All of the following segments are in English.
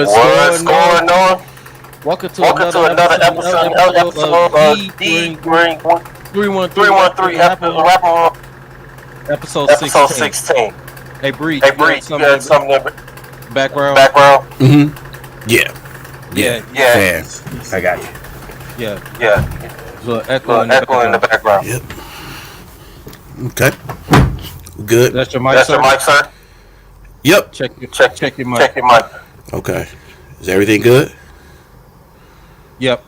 What's going on? Welcome to Another episode of D313 Rapaport, episode episode 16. 16. Hey, Bree, Hey, Bree, you got something in the background? Mm-hmm. Yeah. Yeah. I got you. Yeah. Yeah. So echo in the background. Yep. Okay. Good. That's your mic, That's sir? your mic, sir? Yep. Check your mic. Check your mic. Okay. Is everything good? Yep.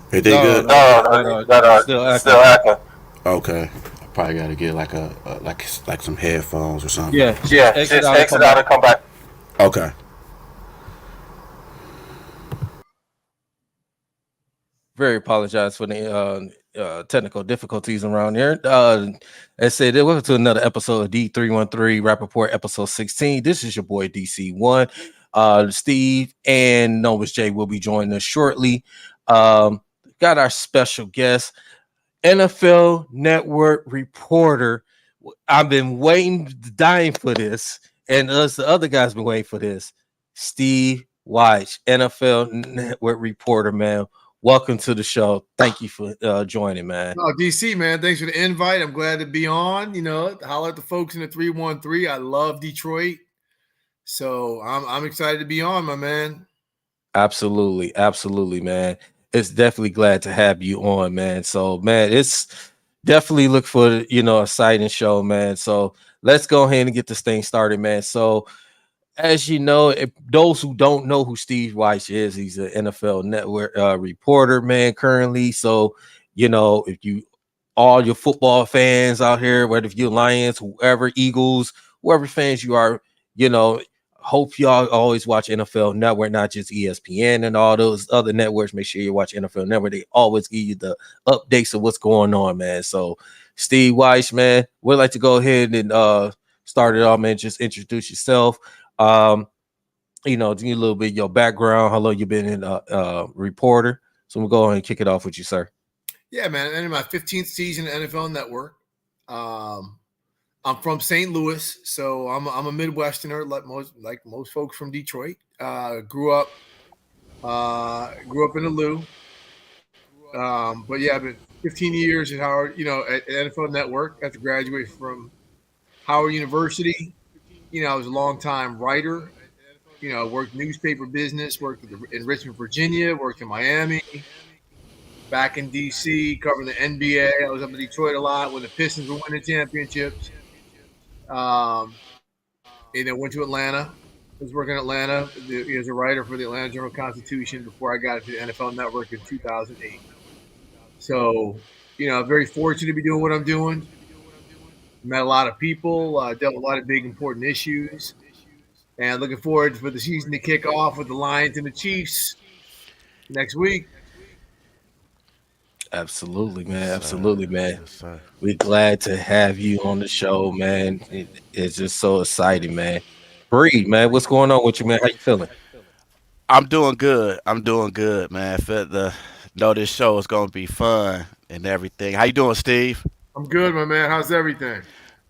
Everything good? No, still acting. Okay. I probably got to get like some headphones or something. Yeah. Yeah, just exit out and come back. Okay. Very apologize for the technical difficulties around here. I said, welcome to another episode of D313 Rapaport, episode 16. This is your boy DC1. Steve and Novus J will be joining us shortly. Got our special guest, NFL Network reporter. I've been dying for this, and us, the other guys, been waiting for this. Steve Wyche, NFL Network reporter, man. Welcome to the show. Thank you for joining, man. Oh, DC, man, thanks for the invite. I'm glad to be on. You know, holler at the folks in the 313. I love Detroit, so I'm excited to be on, my man. Absolutely, man. It's definitely glad to have you on, man. So, man, it's definitely look for a exciting show, man. So let's go ahead and get this thing started, man. So, as you know, if those who don't know who Steve Wyche is, he's an NFL Network reporter, man, currently. So, if you all your football fans out here, whether if you're Lions, whoever, Eagles, whoever fans you are, hope y'all always watch NFL Network, not just ESPN and all those other networks. Make sure you watch NFL Network. They always give you the updates of what's going on, man. So, Steve Wyche, man, we'd like to go ahead and start it off, man. Just introduce yourself. Do a little bit of your background, how long you've been in reporter. So we'll go ahead and kick it off with you, sir. Yeah, man. And in my 15th season at NFL Network. I'm from St. Louis, so I'm a Midwesterner, like most folks from Detroit. Grew up in the Lou. But yeah, I've been 15 years at Howard, at NFL Network. After graduating from Howard University, I was a long-time writer. Worked newspaper business, worked in Richmond, Virginia, worked in Miami, back in D.C., covering the NBA. I was up in Detroit a lot when the Pistons were winning championships. And then went to Atlanta. I was working in Atlanta as a writer for the Atlanta Journal-Constitution before I got to the NFL Network in 2008. So, very fortunate to be doing what I'm doing. Met a lot of people, dealt with a lot of big, important issues. And looking forward for the season to kick off with the Lions and the Chiefs next week. Absolutely, man. Absolutely, man. We're glad to have you on the show, man. It's just so exciting, man. Bree, man, what's going on with you, man? How you feeling? I'm doing good, man. Know this show is gonna be fun and everything. How you doing, Steve? I'm good, my man. How's everything?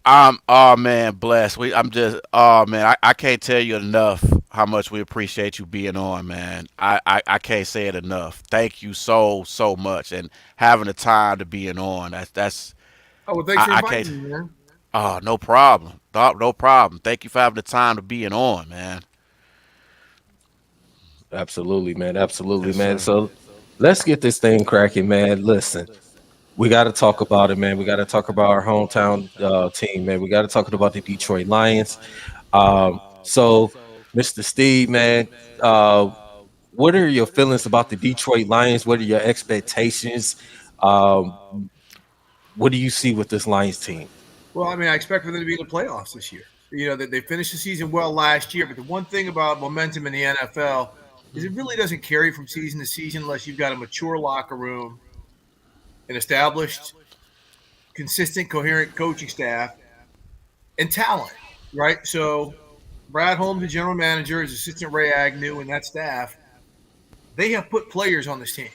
Man, blessed. I can't tell you enough how much we appreciate you being on, man. I can't say it enough. Thank you so much, and having the time to being on. That's. Oh, well, thanks for inviting me, man. Oh, no problem. No problem. Thank you for having the time to being on, man. Absolutely, man. Absolutely, man. So let's get this thing cracking, man. Listen. We got to talk about it, man. We got to talk about our hometown team, man. We got to talk about the Detroit Lions. So, Mr. Steve, man, what are your feelings about the Detroit Lions? What are your expectations? What do you see with this Lions team? Well, I expect for them to be in the playoffs this year. They finished the season well last year, but the one thing about momentum in the NFL is it really doesn't carry from season to season unless you've got a mature locker room, an established, consistent, coherent coaching staff, and talent, right? So Brad Holmes, the general manager, his assistant Ray Agnew, and that staff, they have put players on this team.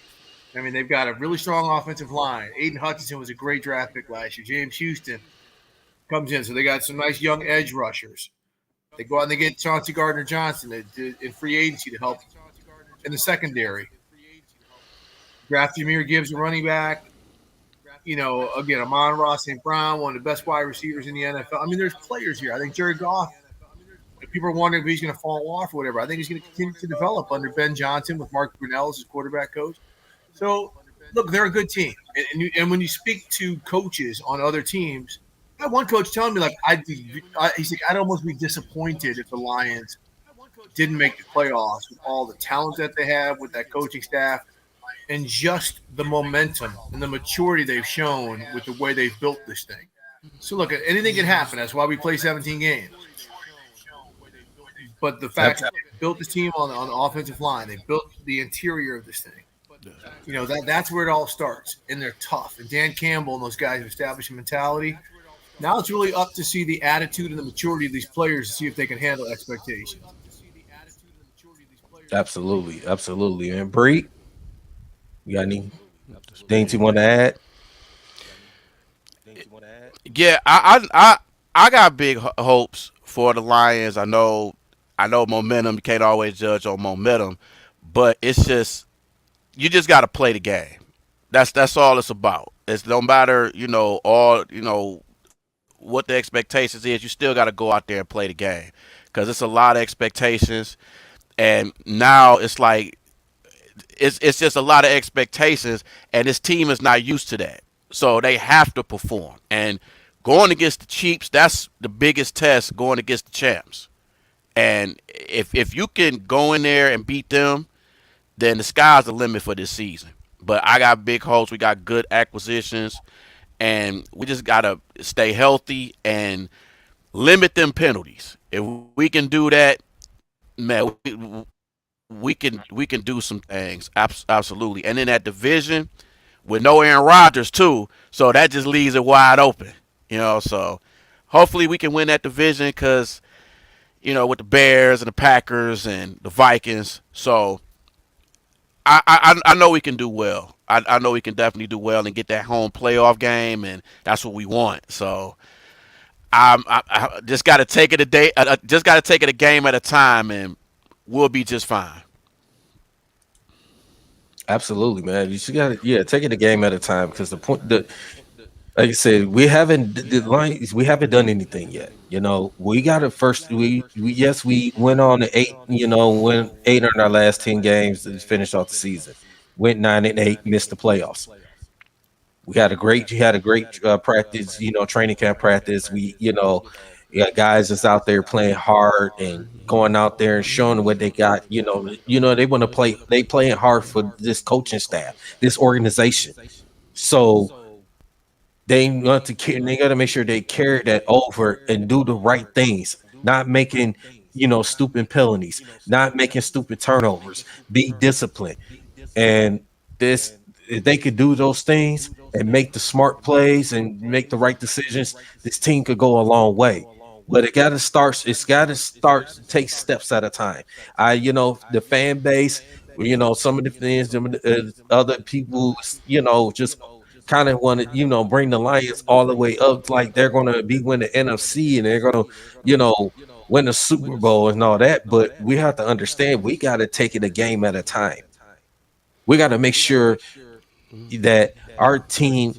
They've got a really strong offensive line. Aiden Hutchinson was a great draft pick last year. James Houston comes in, so they got some nice young edge rushers. They go out and they get Chauncey Gardner-Johnson in free agency to help in the secondary. Draft Jameer Gibbs, a running back. Again, Amon-Ra St. Brown, one of the best wide receivers in the NFL. I mean, there's players here. I think Jared Goff, if people are wondering if he's going to fall off or whatever, I think he's going to continue to develop under Ben Johnson with Mark Brunell as his quarterback coach. So, look, they're a good team. And when you speak to coaches on other teams, I had one coach telling me, like, he's like, I'd almost be disappointed if the Lions didn't make the playoffs with all the talent that they have, with that coaching staff, and just the momentum and the maturity they've shown with the way they've built this thing. So, look, anything can happen. That's why we play 17 games. But the fact that they built this team on the offensive line, they built the interior of this thing. That's where it all starts. And they're tough. And Dan Campbell and those guys have established a mentality. Now it's really up to see the attitude and the maturity of these players to see if they can handle expectations. Absolutely, absolutely. And Bree, you got any things you want to add? Yeah, I got big hopes for the Lions. I know momentum. You can't always judge on momentum, but it's just you just got to play the game. That's all it's about. It's no matter what the expectations is. You still got to go out there and play the game because it's a lot of expectations, and now it's like it's just a lot of expectations, and this team is not used to that. So they have to perform. And going against the Chiefs, that's the biggest test, going against the champs. And if you can go in there and beat them, then the sky's the limit for this season. But I got big hopes. We got good acquisitions. And we just got to stay healthy and limit them penalties. If we can do that, man, we can do some things. Absolutely. And in that division, with no Aaron Rodgers too, so that just leaves it wide open. So hopefully we can win that division because, with the Bears and the Packers and the Vikings. So I know we can do well. I know we can definitely do well and get that home playoff game, and that's what we want. So I just got to take it a day. Just got to take it a game at a time, and we'll be just fine. Absolutely, man. You just got to take it a game at a time because like I said, we haven't done anything yet. We got to first. We went on to 8. Went 8 on our last 10 games to finish off the season. Went 9-8, missed the playoffs. You had a great practice. Training camp practice. We got guys that's out there playing hard and going out there and showing what they got. They want to play. They playing hard for this coaching staff, this organization. So they want to care. They got to make sure they carry that over and do the right things, not making stupid penalties, not making stupid turnovers. Be disciplined, and if they could do those things and make the smart plays and make the right decisions, this team could go a long way. But it's got to start take steps at a time. The fan base, some of the fans, other people, just kind of want to, bring the Lions all the way up, like they're going to be win the NFC and they're going to, win the Super Bowl and all that. But we have to understand we got to take it a game at a time. We got to make sure that our team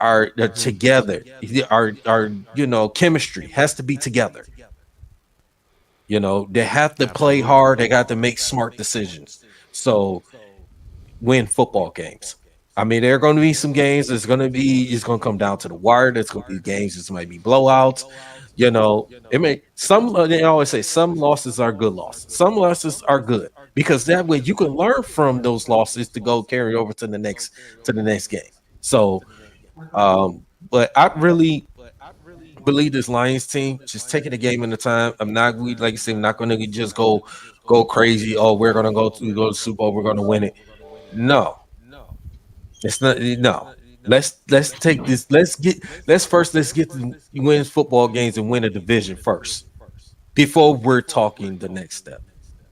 are together. Our chemistry has to be together. They have to play hard. They got to make smart decisions. So win football games. I mean, there are going to be some games. It's going to come down to the wire. There's going to be games. This might be blowouts. They always say some losses are good losses. Some losses are good because that way you can learn from those losses to go carry over to the next game. So, but I really believe this Lions team just taking a game at a time. I'm not, like I said, I'm not going to just go crazy. Oh, we're going to go to the Super Bowl. We're going to win it. No, it's not. No. Let's take this. Let's get to win football games and win a division first before we're talking the next step.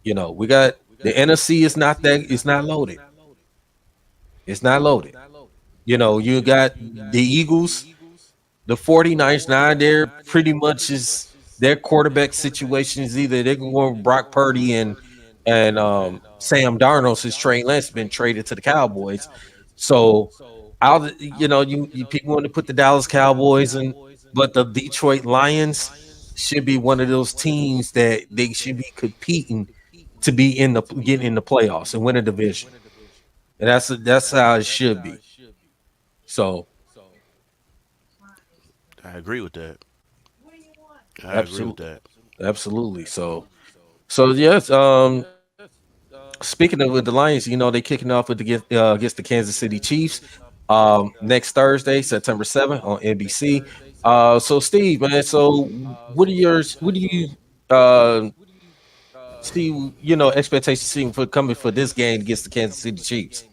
We got the NFC is not loaded. It's not loaded. You got the Eagles, the 49ers. Now they're pretty much is their quarterback situations. Either they're going with Brock Purdy and Sam Darnold, since Trey Lance been traded to the Cowboys. So you people want to put the Dallas Cowboys in, but the Detroit Lions should be one of those teams that they should be competing to be in the getting in the playoffs and win a division. And that's how it should be. So I agree with that. I agree with absolutely, that. absolutely. So yes. Speaking of with the Lions, they kicking off with against the Kansas City Chiefs next Thursday, September 7th on NBC. So Steve, man, so what do you uh see, expectations seem for coming for this game against the Kansas City Chiefs?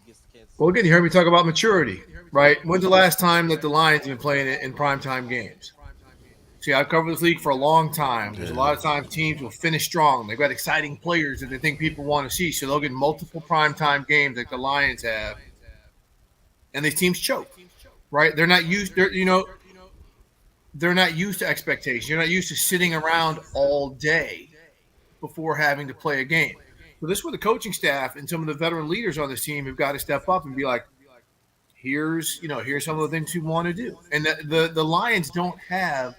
Well, again, you heard me talk about maturity, right? When's the last time that the Lions have been playing in primetime games? See, I've covered this league for a long time. There's a lot of times teams will finish strong. They've got exciting players that they think people want to see, so they'll get multiple primetime games like the Lions have, and these teams choke, right? They're not used. They're not used to expectations. You're not used to sitting around all day before having to play a game. So this is where the coaching staff and some of the veteran leaders on this team have got to step up and be like, here's some of the things we want to do. And the Lions don't have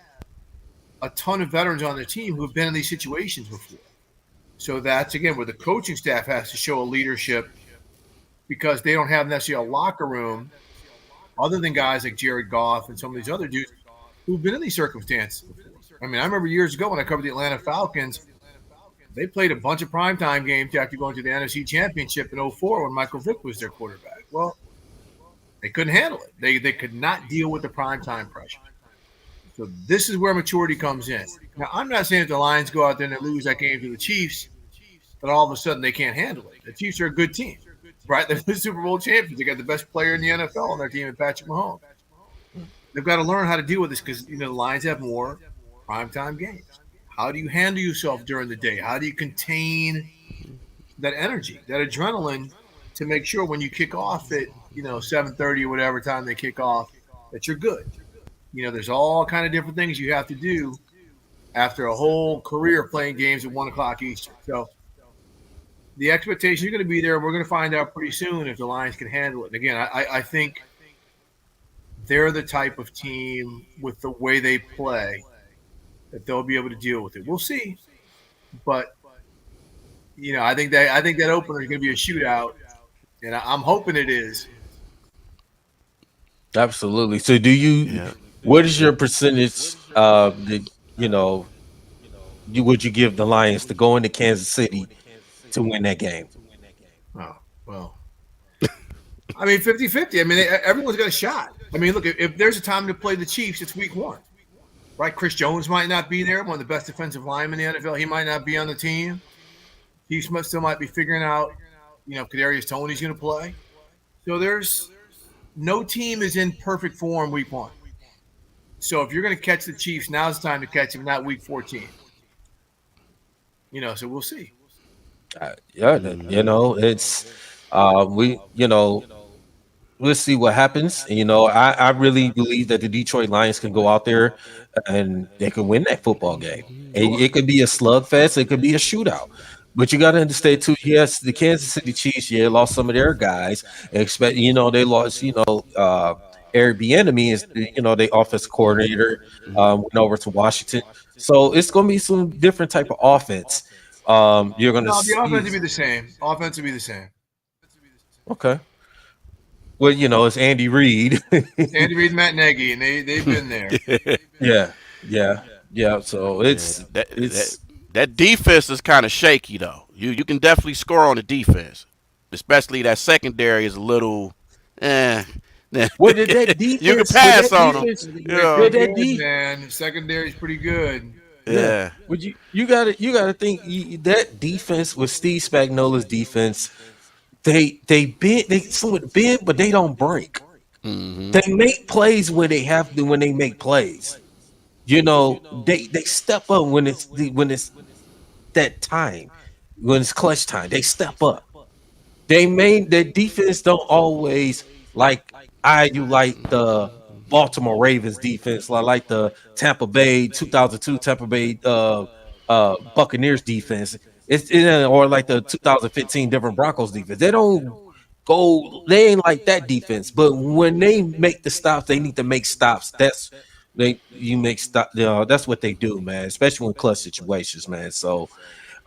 a ton of veterans on their team who have been in these situations before. So that's, again, where the coaching staff has to show a leadership, because they don't have necessarily a locker room other than guys like Jared Goff and some of these other dudes who've been in these circumstances before. I mean, I remember years ago when I covered the Atlanta Falcons, they played a bunch of primetime games after going to the NFC Championship in 2004 when Michael Vick was their quarterback. Well, they couldn't handle it. They could not deal with the primetime pressure. So this is where maturity comes in. Now, I'm not saying if the Lions go out there and they lose that game to the Chiefs, that all of a sudden they can't handle it. The Chiefs are a good team, right? They're the Super Bowl champions. They got the best player in the NFL on their team in Patrick Mahomes. They've got to learn how to deal with this because, the Lions have more primetime games. How do you handle yourself during the day? How do you contain that energy, that adrenaline, to make sure when you kick off at 7:30 or whatever time they kick off, that you're good? There's all kind of different things you have to do after a whole career playing games at 1 o'clock Eastern. So the expectations are going to be there. We're going to find out pretty soon if the Lions can handle it. And again, I think they're the type of team with the way they play that they'll be able to deal with it. We'll see. But, I think that opener is going to be a shootout, and I'm hoping it is. Absolutely. So what is your percentage would you give the Lions to go into Kansas City to win that game? Oh, well. I mean, 50-50. I mean, everyone's got a shot. I mean, look, if there's a time to play the Chiefs, it's week 1. Right? Chris Jones might not be there, one of the best defensive linemen in the NFL. He might not be on the team. Chiefs still might be figuring out, Kadarius Toney's going to play. So there's no team is in perfect form week 1. So if you're going to catch the Chiefs, now's the time to catch them, not week 14. So we'll see. It's we'll see what happens. I really believe that the Detroit Lions can go out there and they can win that football game. It could be a slugfest. It could be a shootout. But you got to understand too. Yes, the Kansas City Chiefs, lost some of their guys. Expect, they lost, Eric Bieniemy is, the offensive coordinator, went over to Washington. So it's going to be some different type of offense. You're going to the offense will be the same. Offense will be the same. Okay. Well, it's Andy Reid. Andy Reid, Matt Nagy, and they've been there. Yeah. So it's that defense is kind of shaky though. You can definitely score on the defense, especially that secondary is a little. What did that defense? You can pass on them. Man, secondary is pretty good. Yeah. Would you gotta think that defense with Steve Spagnuolo's defense. They somewhat bend, but they don't break. Mm-hmm. They make plays when they have to. When they make plays, they step up when it's that time, when it's clutch time. They step up. Their defense don't always like the Baltimore Ravens defense, like the Tampa Bay 2002 Tampa Bay Buccaneers defense. Or like the 2015 Denver Broncos defense. They don't go. They ain't like that defense. But when they make the stops, they need to make stops. You make stop. That's what they do, man. Especially in clutch situations, man. So,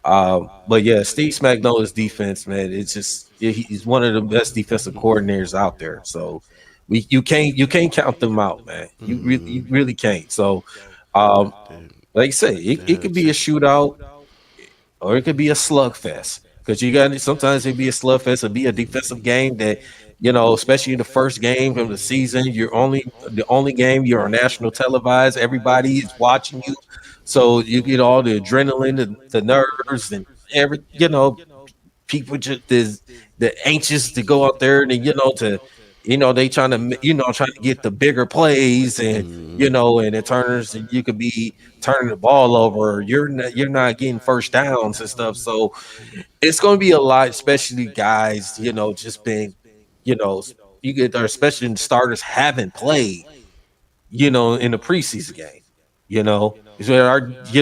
but yeah, Steve Spagnuolo's defense, man. It's just he's one of the best defensive coordinators out there. So, you can't count them out, man. You really can't. So, um, like I say, it could be a shootout or it could be a slugfest because you got sometimes it'd be a slugfest. It'd be a defensive game that especially the first game of the season. The only game you're on national televised. Everybody is watching you, so you get all the adrenaline, the nerves, and people just is the anxious to go out there and they trying to get the bigger plays and it turns and you could be turning the ball over. You're not getting first downs and stuff. So it's going to be a lot, especially guys. Just being you know you get there, especially the starters haven't played. In the preseason game. So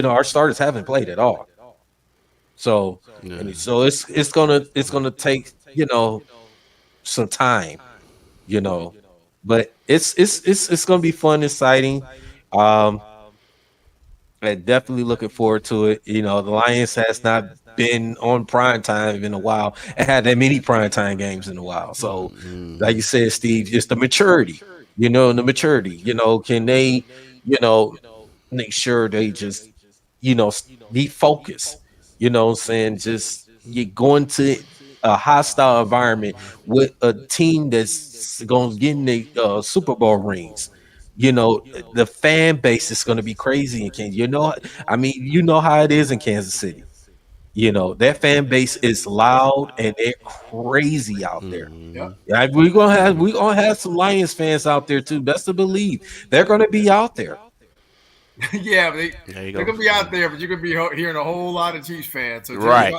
our starters haven't played at all. So so it's gonna take some time, you know. But it's gonna be fun, exciting. Um, I'm definitely looking forward to it. The Lions has not been on prime time in a while. It had that many prime time games in a while. So, like you said, Steve, just the maturity. Can they, you know, make sure they just, be focused. What I'm saying? Just you going to a hostile environment with a team that's going to get in the Super Bowl rings. The fan base is going to be crazy in Kansas. I mean, how it is in Kansas City. That fan base is loud and they're crazy out there. Yep. Yeah, we gonna have some Lions fans out there too. Best to believe they're gonna be out there. Yeah, There you they're go. gonna be out there, but you're gonna be hearing a whole lot of Chiefs fans. So Right.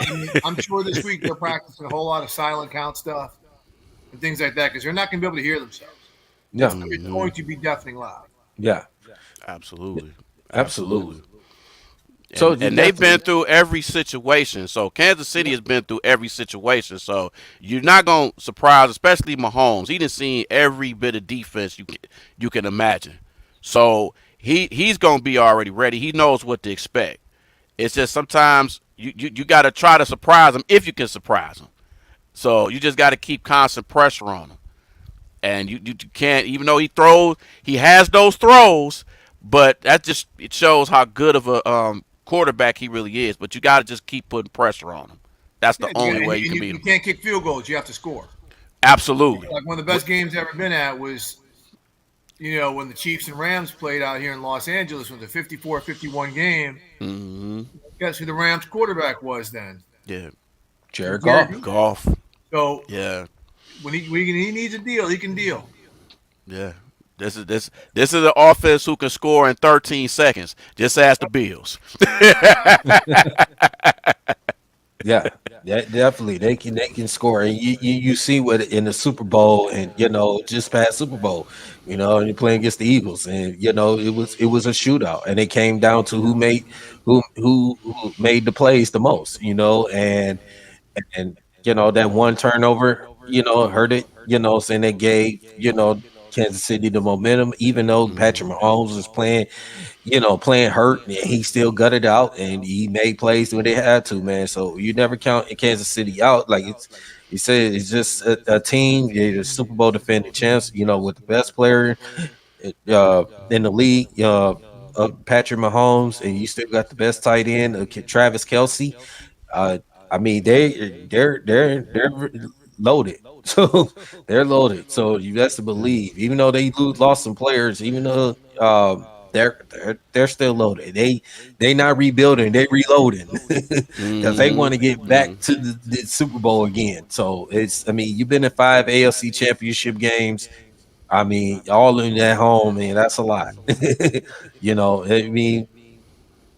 I'm sure this week they're practicing a whole lot of silent count stuff and things like that because they're not gonna be able to hear themselves. Yeah, It's going to be deafening loud. yeah, Absolutely. absolutely. And, So and they've been through every situation. So Kansas City has been through every situation. So you're not gonna surprise, especially Mahomes. He done seen every bit of defense you can imagine. So he's gonna be already ready. He knows what to expect. It's just sometimes you got to try to surprise him if you can surprise him. So you just got to keep constant pressure on him. And you can't, even though he has those throws, but it shows how good of a quarterback he really is. But you got to just keep putting pressure on him. That's the only way you can beat You him. can't kick field goals. You have to score. Absolutely. Like one of the best games I've ever been at was, when the Chiefs and Rams played out here in Los Angeles with a 54-51 game. Mm-hmm. Guess who the Rams quarterback was then? Yeah. Jared Goff. Golf. So Yeah. when he needs a deal, he can deal. Yeah. This is an offense who can score in 13 seconds. Just ask the Bills. Yeah, definitely. They can score, and you see what in the Super Bowl, and just past Super Bowl, and you're playing against the Eagles, and it was a shootout, and it came down to who made the plays the most, and that one turnover, hurt it, saying they gave Kansas City the momentum, even though Patrick Mahomes was playing hurt, and he still gutted out and he made plays when they had to, man. So you never count Kansas City out. Like he said, it's just a team, they're the Super Bowl defending champs, with the best player in the league, Patrick Mahomes, and you still got the best tight end, Travis Kelsey. Uh, I mean, they're loaded. So they're loaded. So you have to believe, even though they lost some players, even though they're still loaded. They not rebuilding, they reloading because they want to get back to the Super Bowl again. So you've been in 5 AFC championship games. I mean, all in at home, man, that's a lot.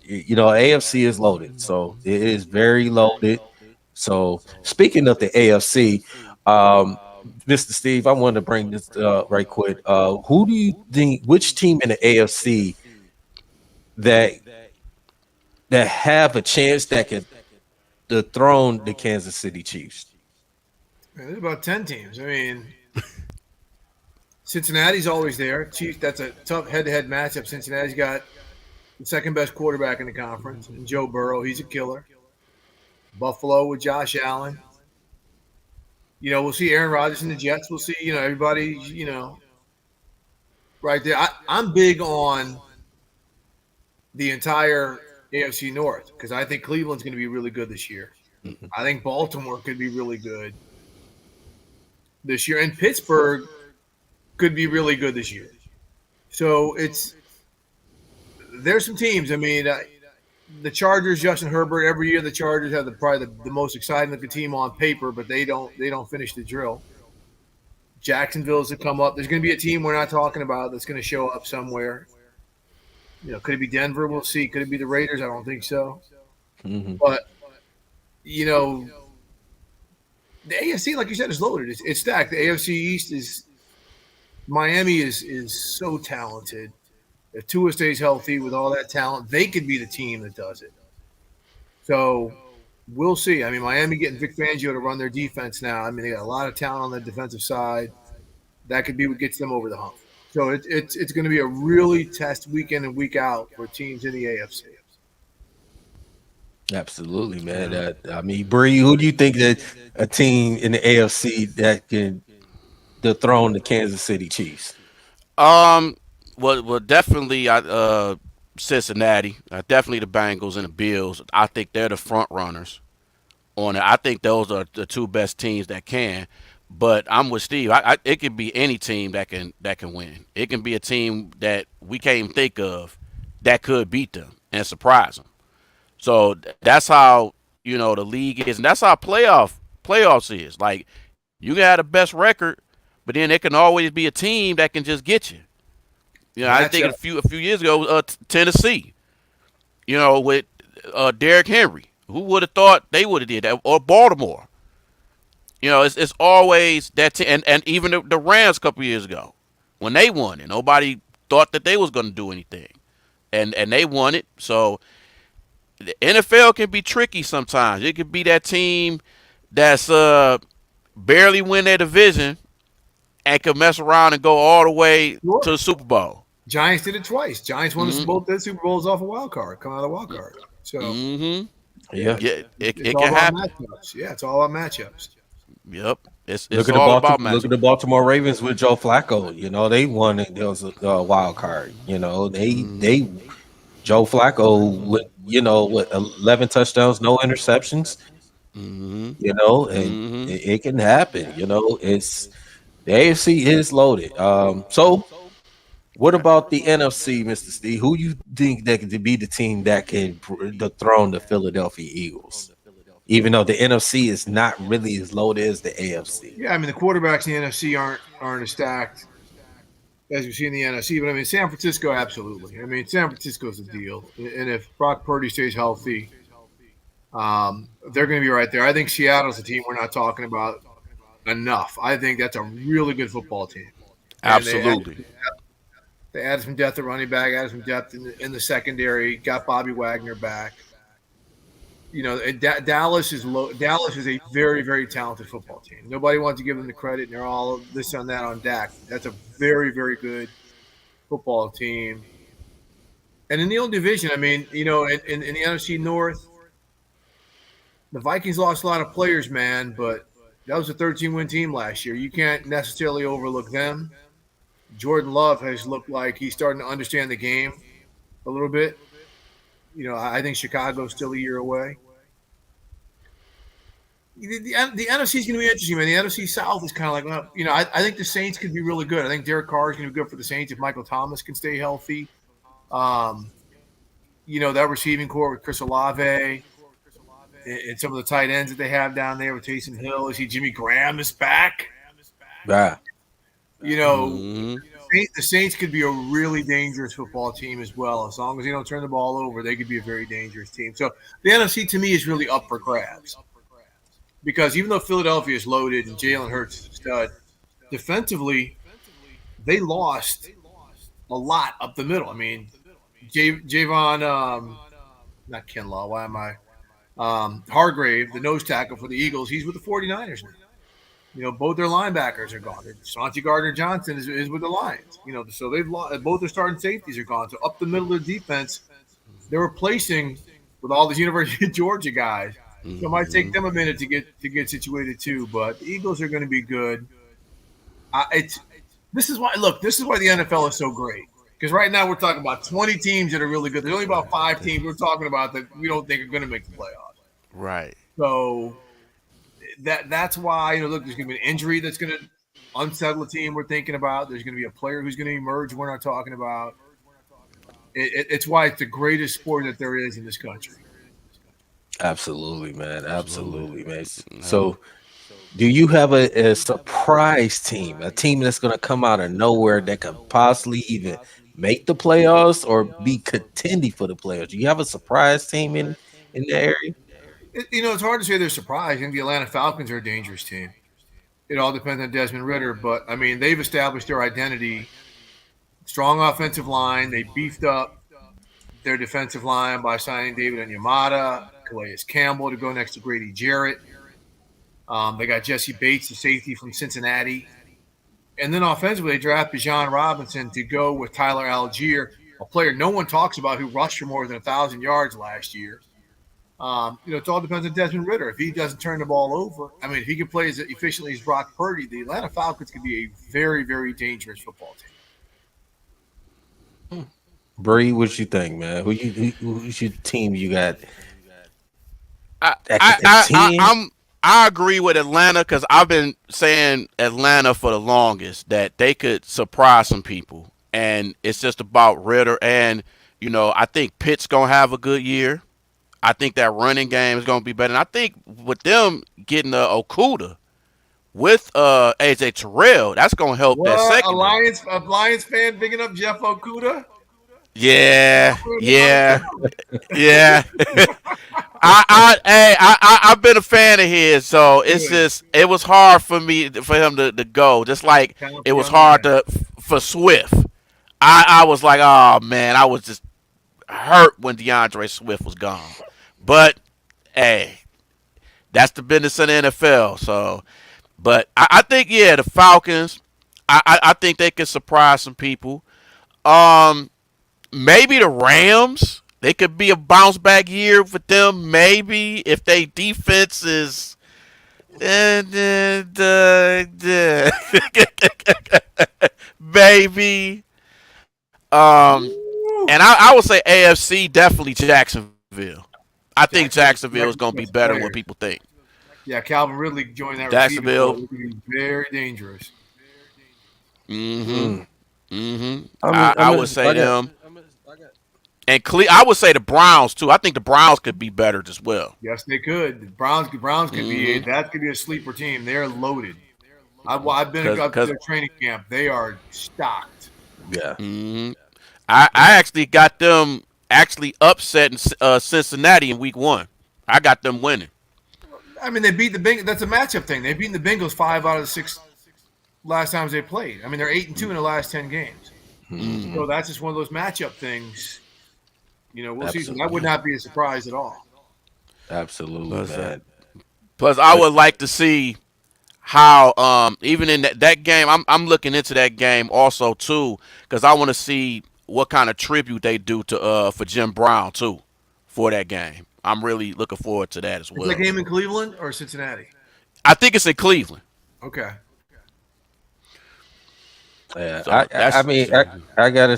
AFC is loaded. So it is very loaded. So speaking of the AFC, Mr. Steve, I want to bring this right quick. Who do you think? Which team in the AFC that have a chance that can dethrone the Kansas City Chiefs? Man, there's about 10 teams. I mean, Cincinnati's always there. Chiefs, that's a tough head-to-head matchup. Cincinnati's got the second best quarterback in the conference, and Joe Burrow. He's a killer. Buffalo with Josh Allen. We'll see Aaron Rodgers and the Jets. We'll see, everybody, right there. I'm big on the entire AFC North because I think Cleveland's going to be really good this year. I think Baltimore could be really good this year, and Pittsburgh could be really good this year. So there's some teams. I mean, the Chargers, Justin Herbert. Every year, the Chargers have probably the most exciting looking team on paper, but they don't finish the drill. Jacksonville's to come up. There's going to be a team we're not talking about that's going to show up somewhere. Could it be Denver? We'll see. Could it be the Raiders? I don't think so. Mm-hmm. But the AFC, like you said, is loaded. It's stacked. The AFC East is Miami is so talented. If Tua stays healthy with all that talent, they could be the team that does it. So we'll see. I mean, Miami getting Vic Fangio to run their defense now. I mean, they got a lot of talent on the defensive side. That could be what gets them over the hump. So it's going to be a really test week in and week out for teams in the AFC. Absolutely, man. I mean, Bree, who do you think that a team in the AFC that can dethrone the Kansas City Chiefs? Well, definitely, Cincinnati. Definitely the Bengals and the Bills. I think they're the front runners on it. I think those are the two best teams that can. But I'm with Steve. It could be any team that can win. It can be a team that we can't even think of that could beat them and surprise them. So that's how the league is, and that's how playoffs is. Like you can have the best record, but then there can always be a team that can just get you. I think a few years ago, Tennessee, with Derrick Henry. Who would have thought they would have did that? Or Baltimore. It's always that. And even the Rams a couple years ago, when they won it, nobody thought that they was going to do anything. And they won it. So the NFL can be tricky sometimes. It could be that team that's barely win their division and can mess around and go all the way to the Super Bowl. Giants did it twice. Giants won both their Super Bowls off a wild card, come out of the wild card. So yeah, it can happen. Matchups. Yeah, it's all about matchups. Yep, it's look all about matchups. Look at the Baltimore Ravens with Joe Flacco. They won it. There was a wild card. They Joe Flacco with 11 touchdowns, no interceptions. And it can happen. It's the AFC is loaded. So what about the NFC, Mr. Steve? Who you think that could be the team that can dethrone the Philadelphia Eagles? Even though the NFC is not really as loaded as the AFC. Yeah, I mean the quarterbacks in the NFC aren't as stacked as we see in the NFC, but I mean San Francisco absolutely. I mean San Francisco's the deal, and if Brock Purdy stays healthy, they're going to be right there. I think Seattle's a team we're not talking about enough. I think that's a really good football team. Absolutely. They added some depth at running back, added some depth in the secondary, got Bobby Wagner back. Dallas is a very, very talented football team. Nobody wants to give them the credit, and they're all this on that on Dak. That's a very, very good football team. And in the old division, I mean, in the NFC North, the Vikings lost a lot of players, man, but that was a 13-win team last year. You can't necessarily overlook them. Jordan Love has looked like he's starting to understand the game a little bit. I think Chicago's still a year away. The NFC is going to be interesting, man. The NFC South is kind of like, I think the Saints could be really good. I think Derek Carr is going to be good for the Saints if Michael Thomas can stay healthy. That receiving core with Chris Olave and some of the tight ends that they have down there with Taysom Hill. I see Jimmy Graham is back. Yeah. The Saints could be a really dangerous football team as well. As long as they don't turn the ball over, they could be a very dangerous team. So the NFC to me is really up for grabs because even though Philadelphia is loaded and Jalen Hurts is a stud, defensively they lost a lot up the middle. I mean, Javon, not Kinlaw. Why am I? Hargrave, the nose tackle for the Eagles, he's with the 49ers now. Both their linebackers are gone. Santi Gardner-Johnson is with the Lions. So they've lost. Both their starting safeties are gone. So up the middle of the defense, they're replacing with all these University of Georgia guys. So it might take them a minute to get situated too. But the Eagles are going to be good. This is why the NFL is so great. Because right now we're talking about 20 teams that are really good. There's only about 5 teams we're talking about that we don't think are going to make the playoffs. Right. So that's why, look, there's going to be an injury that's going to unsettle a team we're thinking about. There's going to be a player who's going to emerge we're not talking about. It's why it's the greatest sport that there is in this country. Absolutely, man. Absolutely, man. So do you have a surprise team, a team that's going to come out of nowhere that could possibly even make the playoffs or be contending for the playoffs? Do you have a surprise team in the area? It's hard to say they're surprised. I think the Atlanta Falcons are a dangerous team. It all depends on Desmond Ridder, but I mean, they've established their identity. Strong offensive line. They beefed up their defensive line by signing David Onyemata, Calais Campbell to go next to Grady Jarrett. They got Jesse Bates, the safety from Cincinnati. And then offensively, they draft Bijan Robinson to go with Tyler Algier, a player no one talks about who rushed for more than 1,000 yards last year. It all depends on Desmond Ridder. If he doesn't turn the ball over, I mean, if he can play as efficiently as Brock Purdy, the Atlanta Falcons could be a very, very dangerous football team. Bree, what you think, man? Who's your team you got? I agree with Atlanta because I've been saying Atlanta for the longest that they could surprise some people, and it's just about Ridder. And I think Pitt's gonna have a good year. I think that running game is gonna be better. And I think with them getting Okuda with AJ Terrell, that's gonna help that second. A Lions fan picking up Jeff Okuda. Yeah. I've been a fan of his, so it was hard for him to go, just like it was hard for Swift. I was like, oh man, I was just hurt when DeAndre Swift was gone. But hey, that's the business of the NFL. So, but I think the Falcons. I think they could surprise some people. Maybe the Rams. They could be a bounce back year for them. Maybe if they defense is. Maybe. And I would say AFC definitely Jacksonville. I think Jacksonville is going to be better than what people think. Yeah, Calvin Ridley joined that. Jacksonville would be very dangerous. I would say them. And I would say the Browns too. I think the Browns could be better as well. Yes, they could. The Browns could be that could be a sleeper team. They're loaded. I've been up to their training camp. They are stocked. Yeah. I actually got them upsetting Cincinnati in week 1. I got them winning. I mean, they beat the Bengals. That's a matchup thing. They've beaten the Bengals 5 out of the 6 last times they played. I mean, they're 8-2 in the last 10 games. So that's just one of those matchup things. We'll see. So that would not be a surprise at all. Absolutely, man. Plus, I would like to see how even in that game, I'm looking into that game also too, because I want to see what kind of tribute they do to for Jim Brown too for that game. I'm really looking forward to that as well. Is that game in Cleveland or Cincinnati? I think it's in Cleveland. Okay. Yeah, so I got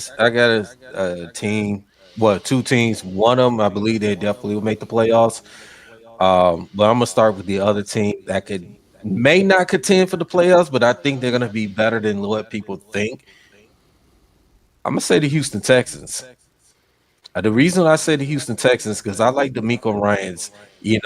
a team. Well, 2 teams. One of them, I believe they definitely will make the playoffs. But I'm gonna start with the other team that may not contend for the playoffs, but I think they're gonna be better than what people think. I'm gonna say the Houston Texans. The reason I say the Houston Texans because I like DeMeco Ryans. He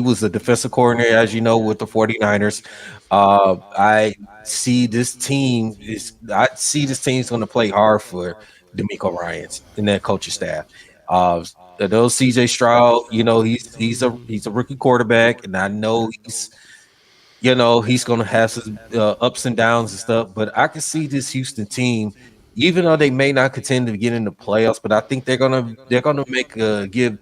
was a defensive coordinator, as you know, with the 49ers. I see this team is going to play hard for DeMeco Ryans and that coaching staff. Those CJ Stroud, he's a rookie quarterback, and I know You know, he's going to have some ups and downs and stuff, but I can see this Houston team, even though they may not continue to get in the playoffs, but I think they're gonna make give.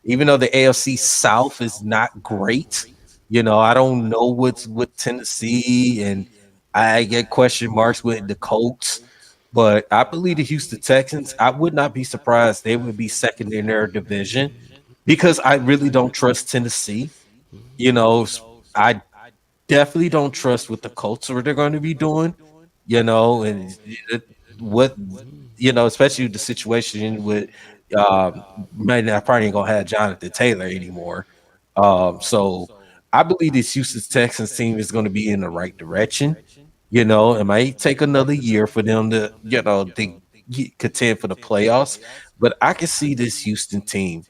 Even though the AFC South is not great, you know, I don't know what's with Tennessee, and I get question marks with the Colts, but I believe the Houston Texans. I would not be surprised they would be second in their division because I really don't trust Tennessee. You know, I definitely don't trust what the Colts are they're going to be doing. You know, and what especially the situation with man, I probably ain't gonna have Jonathan Taylor anymore. So I believe this Houston Texans team is going to be in the right direction. You know, it might take another year for them to contend for the playoffs, but I can see this Houston team.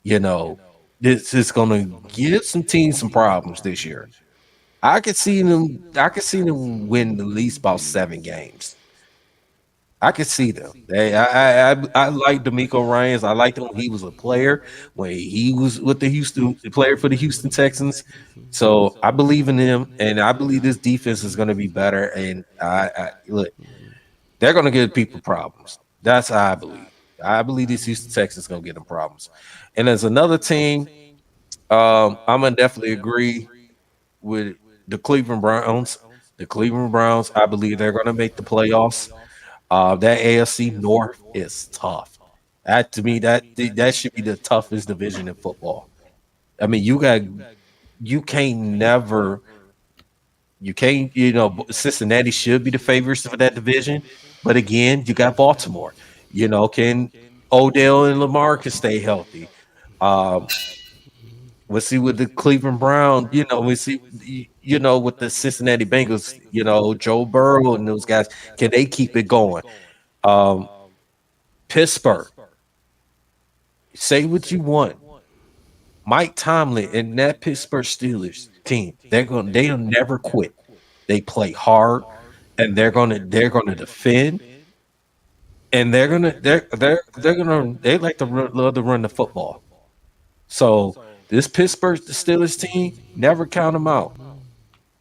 You know, this is going to give some teams some problems this year. I could see them. I could see them win at least about 7 games. I could see them. I like D'Amico Ryans. I liked him when he was a player, when he was with the player for the Houston Texans. So I believe in him, and I believe this defense is going to be better. And I look, they're going to give people problems. That's how I believe. I believe this Houston Texans is going to get them problems. And there's another team. I'm gonna definitely agree with the Cleveland Browns. The Cleveland Browns. I believe they're going to make the playoffs. That AFC North is tough. That to me, that should be the toughest division in football. I mean, you can't never you can't Cincinnati should be the favorites for that division, but again, you got Baltimore. You know, can Odell and Lamar can stay healthy? Um, we'll see with the Cleveland Browns. You know, we see with the Cincinnati Bengals. You know, Joe Burrow and those guys, can they keep it going? Um, Pittsburgh, say what you want. Mike Tomlin and that Pittsburgh Steelers team, they'll never quit. They play hard and they're gonna defend and they like to love to run the football. So this Pittsburgh Steelers team, never count them out.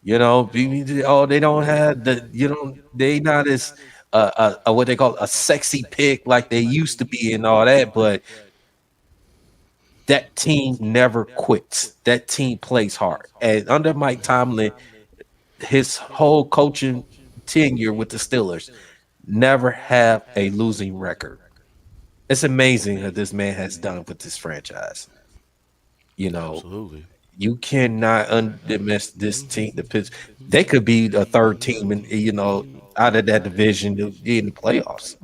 You know, they don't have they not as what they call a sexy pick like they used to be and all that, but that team never quits. That team plays hard. And under Mike Tomlin, his whole coaching tenure with the Steelers, never have a losing record. It's amazing what this man has done with this franchise. You know, Absolutely. you cannot undermiss this team. They could be the third team out of that division to be in the playoffs.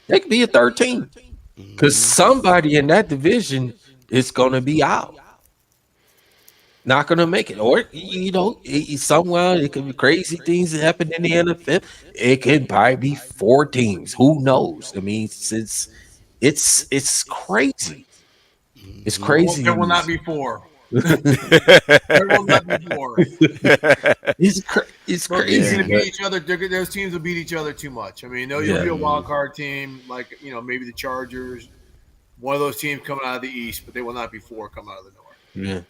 They could be a third team because somebody in that division is going to be out, not going to make it, or somewhere it could be crazy things that happen in the NFL. It could probably be 4 teams. Who knows? I mean, it's crazy. It's crazy. There will not be 4. There will not be 4. It's They're crazy. going to beat each other. Those teams will beat each other too much. I mean, you'll be a wild card team, like maybe the Chargers. One of those teams coming out of the East, but they will not be 4 coming out of the North. Yeah.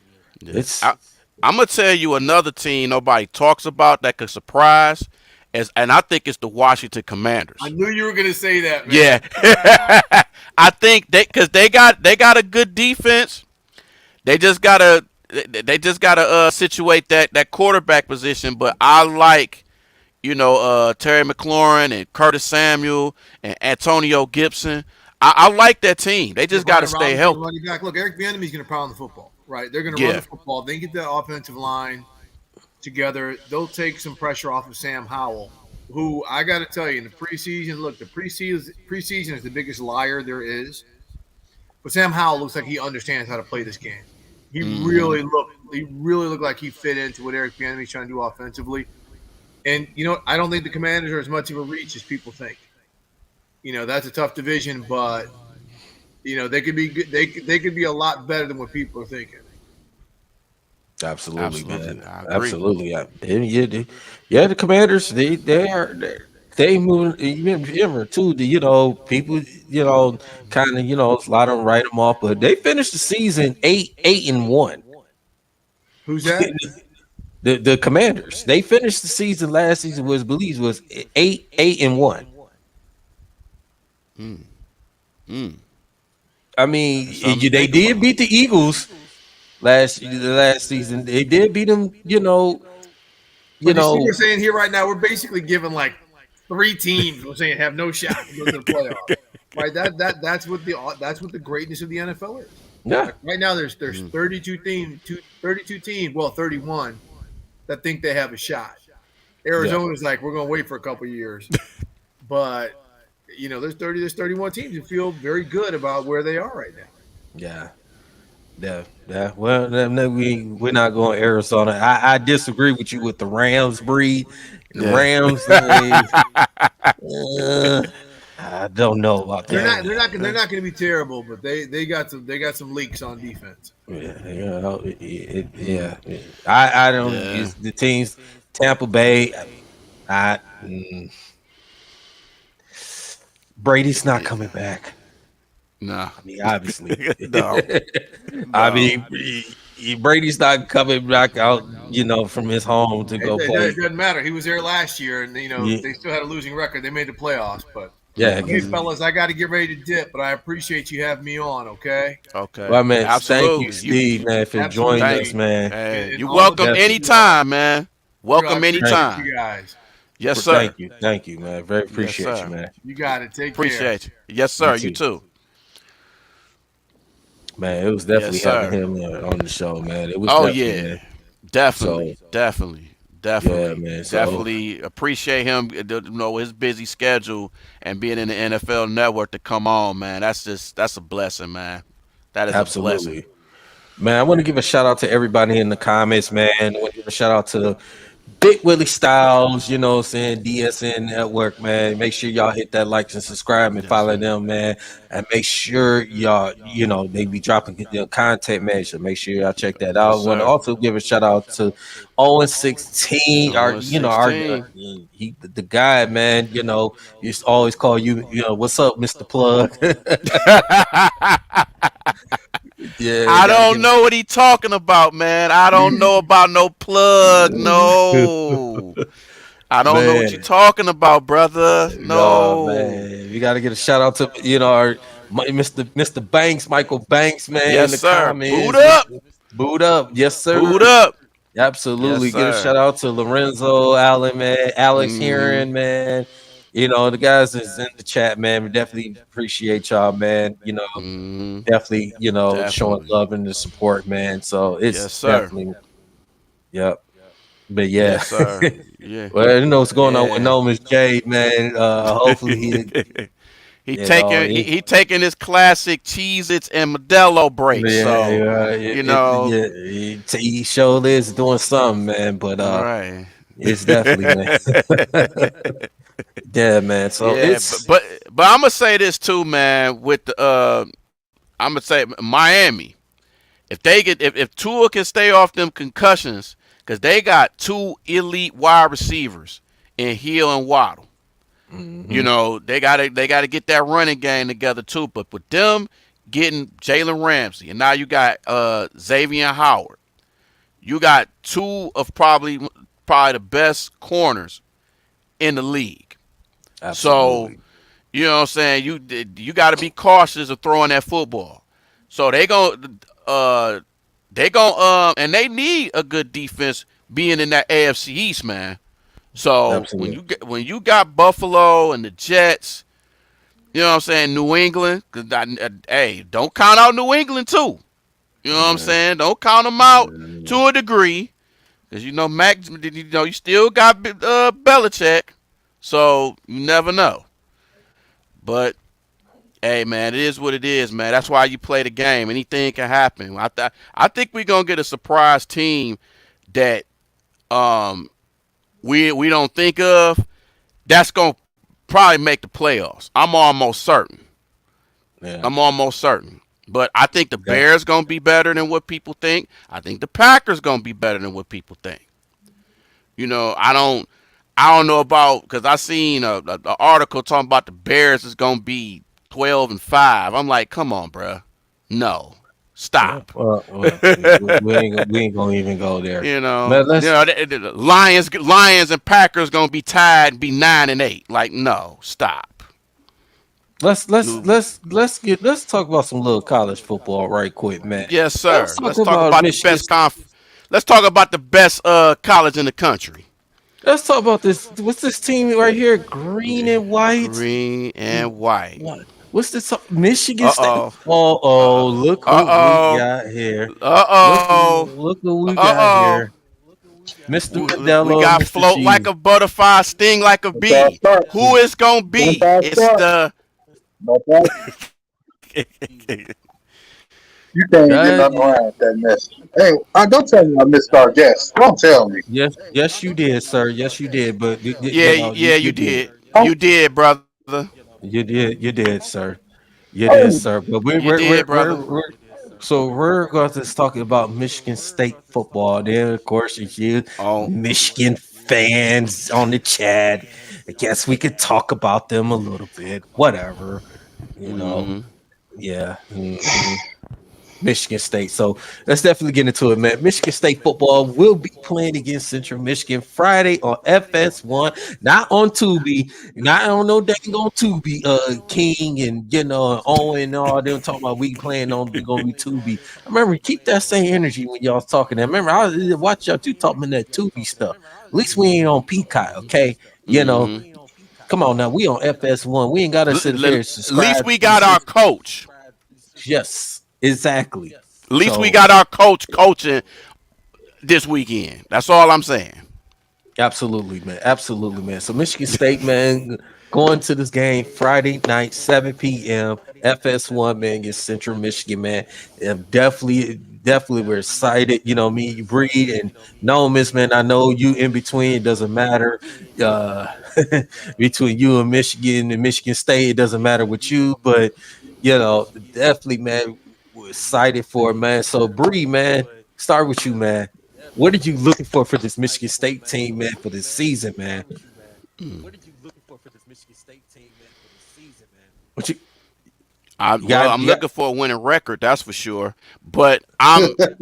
I'm gonna tell you another team nobody talks about that could surprise, and I think it's the Washington Commanders. I knew you were going to say that, man. Yeah, I think because they got a good defense. They just gotta situate that quarterback position. But I like Terry McLaurin and Curtis Samuel and Antonio Gibson. I like that team. They just got to stay healthy. Running back. Look, Eric Bieniemy's going to pound the football, right? They're going to run the football. They get the offensive line together. They'll take some pressure off of Sam Howell, who I got to tell you, in the preseason, look, the preseason is the biggest liar there is. But Sam Howell looks like he understands how to play this game. He really looked like he fit into what Eric Bieniemy's trying to do offensively. And I don't think the Commanders are as much of a reach as people think. That's a tough division, but they could be good. They could be a lot better than what people are thinking. Absolutely, man. Absolutely. Yeah, the Commanders, they moving even too. People, kind of, a lot of them write them off, but they finished the season 8-1. Who's that? The Commanders. They finished the season last season was 8-1. I mean, they did beat the Eagles last season. They did beat them. But you see, we're saying here right now, we're basically giving like 3 teams. We're saying have no shot to go to the playoffs. Right? That's what the greatness of the NFL is. Yeah. Like right now, there's 32 teams. 31 that think they have a shot. Arizona's like, we're gonna wait for a couple years, but there's 31 teams who feel very good about where they are right now. Yeah. Well, we're not going Arizona. I disagree with you with the Rams breed. The Rams, I don't know about that. They're not going to be terrible, but they got some leaks on defense. Yeah. I don't. It's the teams, Tampa Bay. Brady's not coming back. No, I mean, obviously, no. I mean, Brady's not coming back out, from his home to go play. It doesn't matter. He was there last year, and they still had a losing record. They made the playoffs, but hey, fellas, I got to get ready to dip. But I appreciate you having me on. Okay. Well, man, thank you, Steve, man, for joining us, man. Hey, you're welcome anytime, man. Welcome anytime, you guys. Yes, sir. Thank you, man. Very appreciate you, man. You got it. Take care. You. Yes, sir. You too. Man, it was definitely having him on the show, man. It was. Man. Definitely. Yeah, man. Definitely appreciate him. His busy schedule and being in the NFL Network to come on, man. That's a blessing, man. That is absolutely a blessing. Man, I want to give a shout out to everybody in the comments, man. I want to give a shout out to Big Willie Styles, DSN Network, man. Make sure y'all hit that like and subscribe and follow them, man. And make sure y'all, they be dropping their content, man. So make sure y'all check that out. I want to also give a shout out to 0-16, the guy, man. Used to always call you, what's up, Mr. Plug? Yeah, I don't know what he talking about, man. I don't know about no plug. No. I don't know what you're talking about, brother. No, man. We got to get a shout out to, our Mr. Banks, Michael Banks, man. Yes, in the sir. Comments. Boot up. Yes, sir. Boot up. Absolutely. Yes, get a shout out to Lorenzo Allen, man. Alex Heron, man. The guys that's in the chat, man. We definitely appreciate y'all, man. Definitely, showing love and the support, man. So it's definitely, yep. But yeah, yes, sir. Yeah. Well, what's going on with Noma's J, man. Hopefully he taking his classic Cheez-Its and Modelo breaks. He sure is doing something, man. But it's definitely, man. Yeah, man. So but I'm gonna say this too, man. With the I'm gonna say Miami, if Tua can stay off them concussions, because they got 2 elite wide receivers in Hill and Waddle. Mm-hmm. They gotta get that running game together too. But with them getting Jalen Ramsey, and now you got Xavier Howard, you got 2 of probably the best corners in the league. Absolutely. So, you know what I'm saying? You got to be cautious of throwing that football. So they and they need a good defense being in that AFC East, man. So when you got Buffalo and the Jets, you know what I'm saying, New England, hey, don't count out New England too. You know what I'm saying? Don't count them out to a degree, because Mac, you still got Belichick. So you never know. But hey, man, it is what it is, man. That's why you play the game. Anything can happen. I think we're gonna get a surprise team that we don't think of. That's gonna probably make the playoffs. I'm almost certain. Yeah. I'm almost certain. But I think the Bears gonna be better than what people think. I think the Packers gonna be better than what people think. I don't know about, because I seen an article talking about the Bears is going to be 12-5. I'm like, come on, bro. No. Stop. We ain't gonna even go there. You know, Man, let's the Lions and Packers gonna be tied and be 9-8. Like, no, stop. let's talk about some little college football right quick, man. Yes, sir. Let's Let's talk about the Michigan. best Let's talk about the best college in the country. Let's talk about this. What's this team right here? Green and white. Green and white. What's this? Michigan State. Uh-oh. Look what Uh-oh. we got here. Uh-oh. Look what we got here. Mr. Modelo, We got Mr. float Cheese. like a butterfly, sting like a bee. Who is gonna be? It's the. You can't get nothing around with that mess. Hey, don't tell me I missed our guest. Don't tell me. Yes, you did, sir. Yes, you did. But You did. You did, brother. You did, sir. You did, sir. But we're going to talking about Michigan State football. Then, of course, you Michigan fans on the chat. I guess we could talk about them a little bit. Whatever, you know. Yeah. Michigan State. So let's definitely get into it, man. Michigan State football will be playing against Central Michigan Friday on FS1, not on Tubi, not on no dang on Tubi. King and Owen and all them talking about we playing on gonna be Tubi. I remember keep that same energy when y'all talking. That remember I was watch y'all too talking that Tubi stuff. At least we ain't on Peacock, okay? Come on now, we on FS1. We ain't gotta sit there. At least we got our coach. Yes. Exactly. At least we got our coach coaching this weekend. That's all I'm saying. Absolutely, man. Absolutely, man. So Michigan State, man, going to this game Friday night, 7 p.m. FS1, man, against Central Michigan, man. Definitely we're excited. Me, Breed, and Miss, man. I know you in between. It doesn't matter. Between you and Michigan State, it doesn't matter with you, but definitely, man. We're excited for it, man. So Bree, man, start with you, man. What are you looking for this Michigan State team, man, for this season, man? What are you looking for this Michigan State team, man, for this season, man? I'm looking for a winning record, that's for sure. But I'm can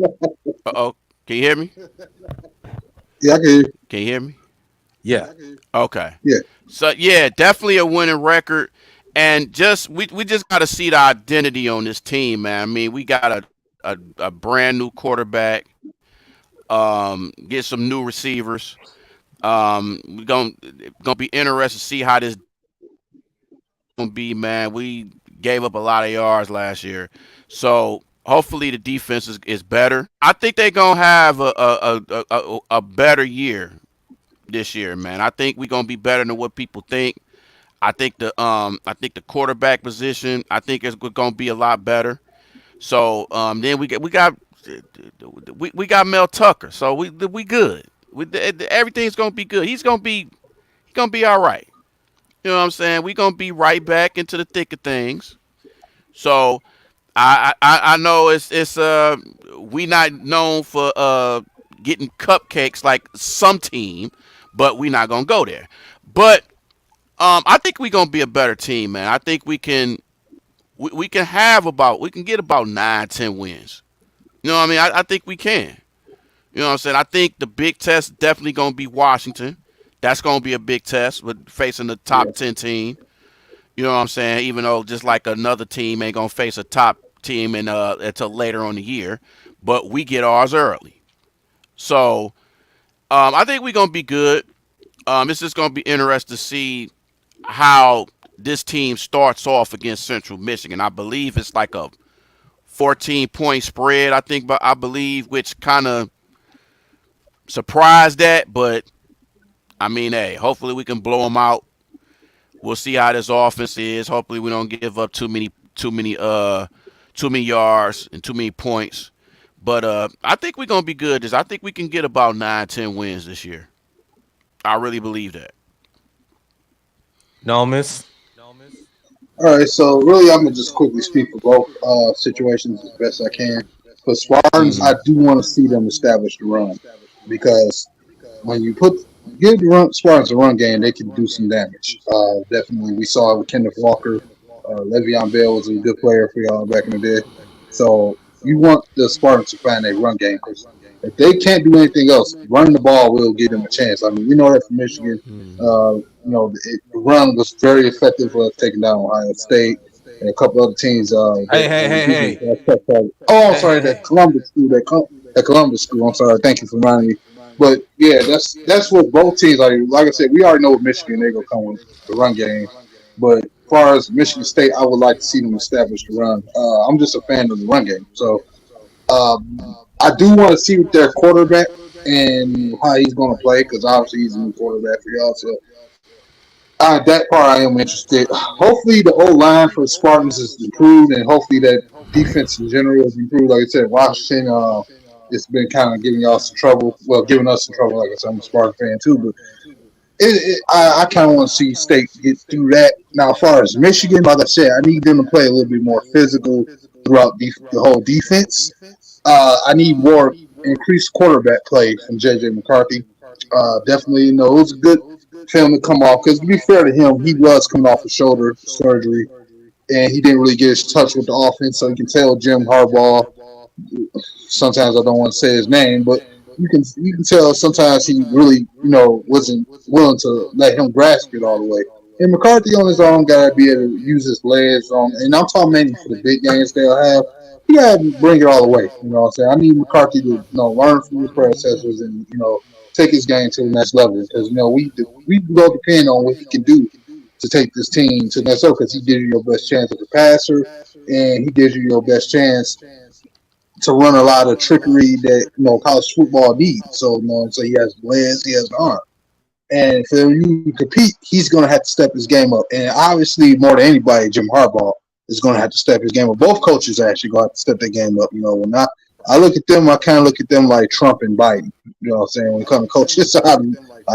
you hear me? Yeah, I can hear you. Can you hear me? Yeah. Okay. Yeah. So yeah, definitely a winning record. And we just got to see the identity on this team, man. I mean, we got a brand new quarterback. Get some new receivers. We're gonna be interested to see how this gonna be, man. We gave up a lot of yards last year, so hopefully the defense is better. I think they're gonna have a better year this year, man. I think we're gonna be better than what people think. I think the quarterback position, I think it's going to be a lot better. So then we got Mel Tucker, so we good. Everything's going to be good. He's going to be all right. You know what I'm saying? We're going to be right back into the thick of things. So I know it's we not known for getting cupcakes like some team, but we're not going to go there. But I think we're gonna be a better team, man. I think we can get about 9-10 wins. You know what I mean? I think we can. You know what I'm saying? I think the big test definitely gonna be Washington. That's gonna be a big test with facing the top 10 team. You know what I'm saying? Even though just like another team ain't gonna face a top team until later on the year, but we get ours early. So I think we're gonna be good. It's just gonna be interesting to see how this team starts off against Central Michigan. I believe it's like a 14-point spread, I believe, which kind of surprised that, but I mean, hey, hopefully we can blow them out. We'll see how this offense is. Hopefully we don't give up too many yards and too many points. But I think we're gonna be good. I think we can get about 9-10 wins this year. I really believe that. Miss. All right, so really, I'm gonna just quickly speak for both situations as best I can. For Spartans, I do want to see them establish the run because when you give Spartans a run game, they can do some damage. Definitely, we saw it with Kenneth Walker. Le'Veon Bell was a good player for y'all back in the day. So you want the Spartans to find a run game because if they can't do anything else, running the ball will give them a chance. I mean, we know that from Michigan. The run was very effective for taking down Ohio State and a couple other teams. Hey. Oh, I'm Hey, sorry, hey, that hey. Columbus school, that Columbus school. I'm sorry. Thank you for reminding me. But yeah, that's what both teams like I said, we already know with Michigan they're gonna come with the run game. But as far as Michigan State, I would like to see them establish the run. I'm just a fan of the run game, so I do want to see with their quarterback and how he's going to play because obviously he's a new quarterback for y'all. So that part I am interested. Hopefully the old line for the Spartans is improved, and hopefully that defense in general is improved. Like I said, Washington, it's been kind of giving y'all some trouble. Well, giving us some trouble. Like I said, I'm a Spartan fan too, but I kind of want to see State get through that. Now, as far as Michigan, like I said, I need them to play a little bit more physical throughout the whole defense. I need more increased quarterback play from J.J. McCarthy. Definitely, it was a good film to come off because to be fair to him, he was coming off a shoulder surgery and he didn't really get his touch with the offense. So you can tell Jim Harbaugh. Sometimes I don't want to say his name, but you can tell sometimes he really wasn't willing to let him grasp it all the way. And McCarthy on his own got to be able to use his legs on, and I'm talking mainly for the big games they'll have. He got to bring it all the way. You know what I'm saying? I need McCarthy to learn from his predecessors and take his game to the next level because we go depend on what he can do to take this team to the next level because he gives you your best chance as a passer and he gives you your best chance to run a lot of trickery that college football needs. So he has legs, he has arm. And for you to compete, he's going to have to step his game up. And obviously, more than anybody, Jim Harbaugh is going to have to step his game up. Both coaches are actually going to have to step their game up. When I look at them, I kind of look at them like Trump and Biden. You know what I'm saying? When it comes to coaches, I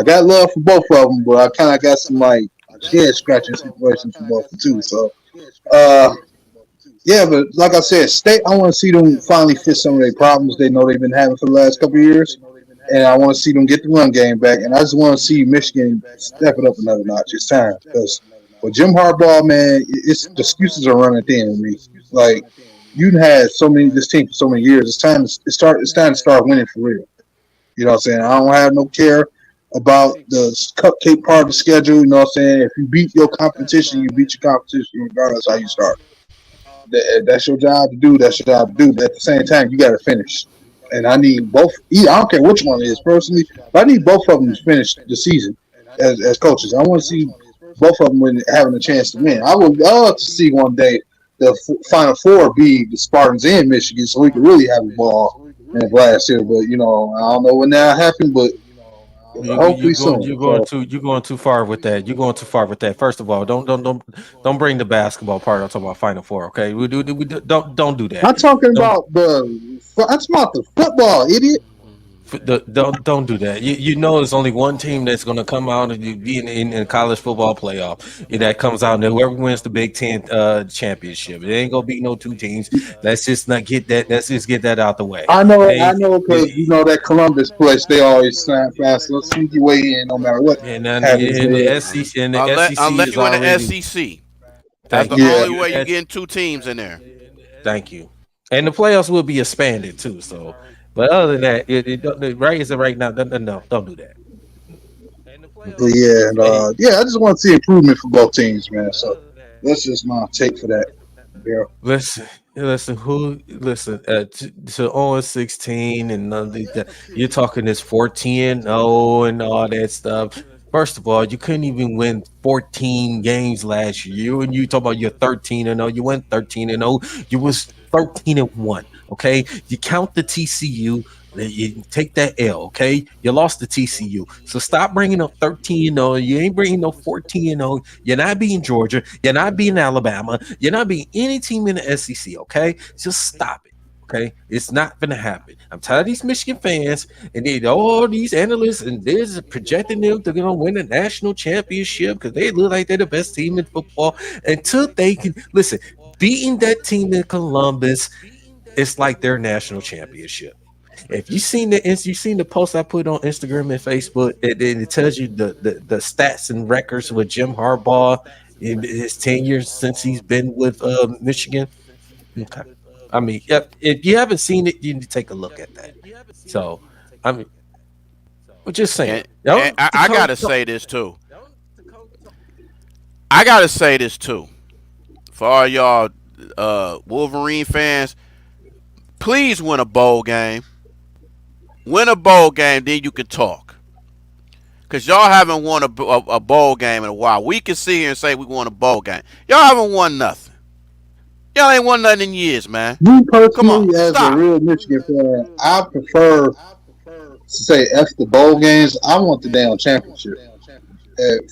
got love for both of them, but I kind of got some head scratching situations for both of them too. So, yeah, but like I said, State, I want to see them finally fix some of their problems they know they've been having for the last couple of years. And I want to see them get the run game back. And I just want to see Michigan step it up another notch. It's time. Because with Jim Harbaugh, man, the excuses are running thin with me. Like, you've had this team for so many years. It's time to start winning for real. You know what I'm saying? I don't have no care about the cupcake part of the schedule. You know what I'm saying? If you beat your competition, you beat your competition regardless of how you start. That's your job to do. That's your job to do. But at the same time, you got to finish. And I need both. I don't care which one it is personally, but I need both of them to finish the season as coaches. I want to see both of them having a chance to win. I would love to see one day the Final Four be the Spartans in Michigan, so we could really have a ball and a blast here. But I don't know when that happened, but hopefully soon. You're going too far with that. You're going too far with that. First of all, don't bring the basketball part. I'm talking about Final Four. Okay, don't do that. I'm talking about the football, idiot. Don't do that. There's only one team that's going to come out and be in college football playoff that comes out, and whoever wins the Big Ten championship. It ain't gonna be no two teams. Let's just not get that. Let's just get that out the way. I know, because that Columbus place they always sign fast. So sneaky way in no matter what. And the SEC, unless is you're in already, the SEC, that's the only way you're getting two teams in there. Thank you. And the playoffs will be expanded too. So. But other than that, right now, no, don't do that. But I just want to see improvement for both teams, man. So that's just my take for that. Yeah. Listen. To 0-16 and none of that. You're talking this 14-0 and all that stuff. First of all, you couldn't even win 14 games last year. And you talk about you're 13-0. You went 13-0. You was 13-1. Okay, you count the TCU. You take that L. Okay, you lost the TCU. So stop bringing up 13-0. You ain't bringing no 14-0. You're not beating Georgia. You're not beating Alabama. You're not beating any team in the SEC. Okay, just stop it. Okay, it's not gonna happen. I'm tired of these Michigan fans and all these analysts and they're projecting them to win a national championship because they look like they're the best team in football until they can listen. Beating that team in Columbus, it's like their national championship. If you seen the post I put on Instagram and Facebook, it tells you the stats and records with Jim Harbaugh in his 10 years since he's been with Michigan. Okay. I mean, if you haven't seen it, you need to take a look at that. So, I mean, I'm just saying. And I gotta say this too. I gotta say this too. For all y'all Wolverine fans, please win a bowl game. Win a bowl game, then you can talk. Because y'all haven't won a bowl game in a while. We can sit here and say we won a bowl game. Y'all haven't won nothing. Y'all ain't won nothing in years, man. Me Come personally, on, as stop. a real Michigan fan, I prefer to say F the bowl games. I want the damn championship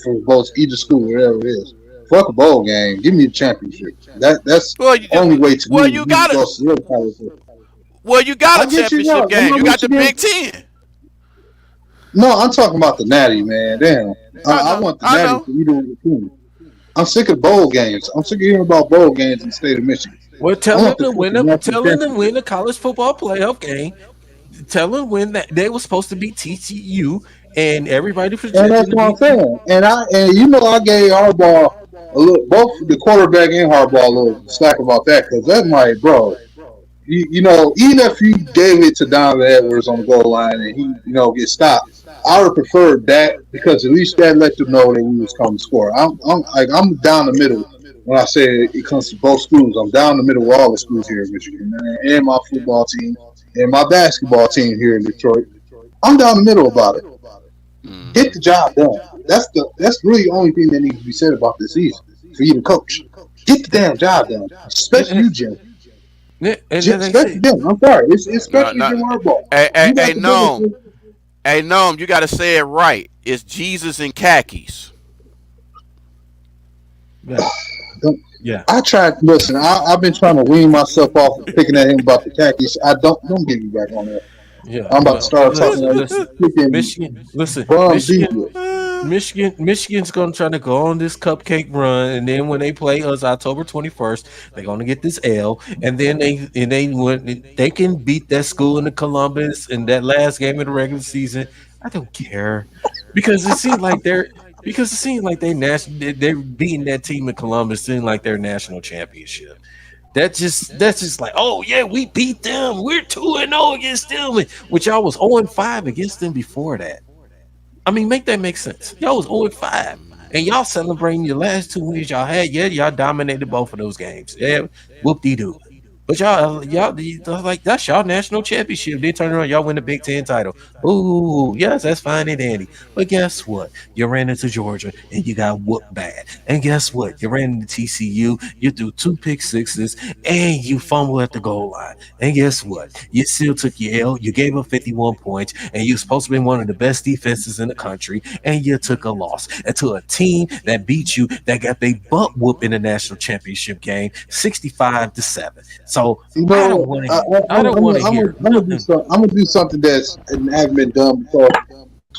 for both either school, whatever it is. Fuck a bowl game. Give me the championship. That's Well, the only way to well, me you to got go a to real college. well, you got I a get you, championship I'm game. not You got the Michigan. Big Ten. No, I'm talking about the Natty, man. Damn. I want the I Natty know. for either of the team. I'm sick of bowl games. I'm sick of hearing about bowl games in the state of Michigan. Well, I want the fucking national tell him to championship. win the college football playoff game. Tell him when that they were supposed to beat TCU, and everybody And projecting that's to what I'm beat. saying. And you know I gave Harbaugh a little, both the quarterback and Harbaugh a little slack about that because that's my bro. You know, even if you gave it to Donovan Edwards on the goal line and he, get stopped, I would prefer that because at least that let them know that we was coming to score. I'm down the middle when I say it comes to both schools. I'm down the middle with all the schools here in Michigan, man, and my football team and my basketball team here in Detroit. I'm down the middle about it. Get the job done. That's really the only thing that needs to be said about this season for you to coach. Get the damn job done, especially you, Jim. And then they Especially say, Jim. I'm sorry. It's No, especially no. Jim Harbaugh. Hey, You got the Noam. biggest. Hey, Noam, you got to say it right. It's Jesus in khakis. yeah. I tried. Listen, I've been trying to wean myself off of picking at him about the khakis. I don't get me back on that. Yeah, I'm about to well, start talking listen, like listen, freaking Michigan, listen, bum Jesus. Michigan's gonna try to go on this cupcake run, and then when they play us October 21st, they're gonna get this L, and then when they can beat that school in the Columbus in that last game of the regular season. I don't care because it seems like they're beating that team in Columbus, seems like their national championship. That's just like, oh yeah, we beat them. We're 2-0 against them, which y'all was 0-5 against them before that. I mean, make that make sense. Y'all was 0-5. And y'all celebrating your last 2 wins y'all had. Yeah, y'all dominated both of those games. Yeah, whoop de doo. But like that's y'all national championship. They turn around, y'all win the Big Ten title. Ooh, yes, that's fine and dandy. But guess what? You ran into Georgia and you got whooped bad. And guess what? You ran into TCU, you threw 2 pick-sixes, and you fumbled at the goal line. And guess what? You still took your L. You gave up 51 points, and you're supposed to be one of the best defenses in the country, and you took a loss. And to a team that beat you, that got their butt whooped in the national championship game, 65-7. So You I don't know, want to. I don't want to hear nothing. I'm gonna do something that's hasn't been done before.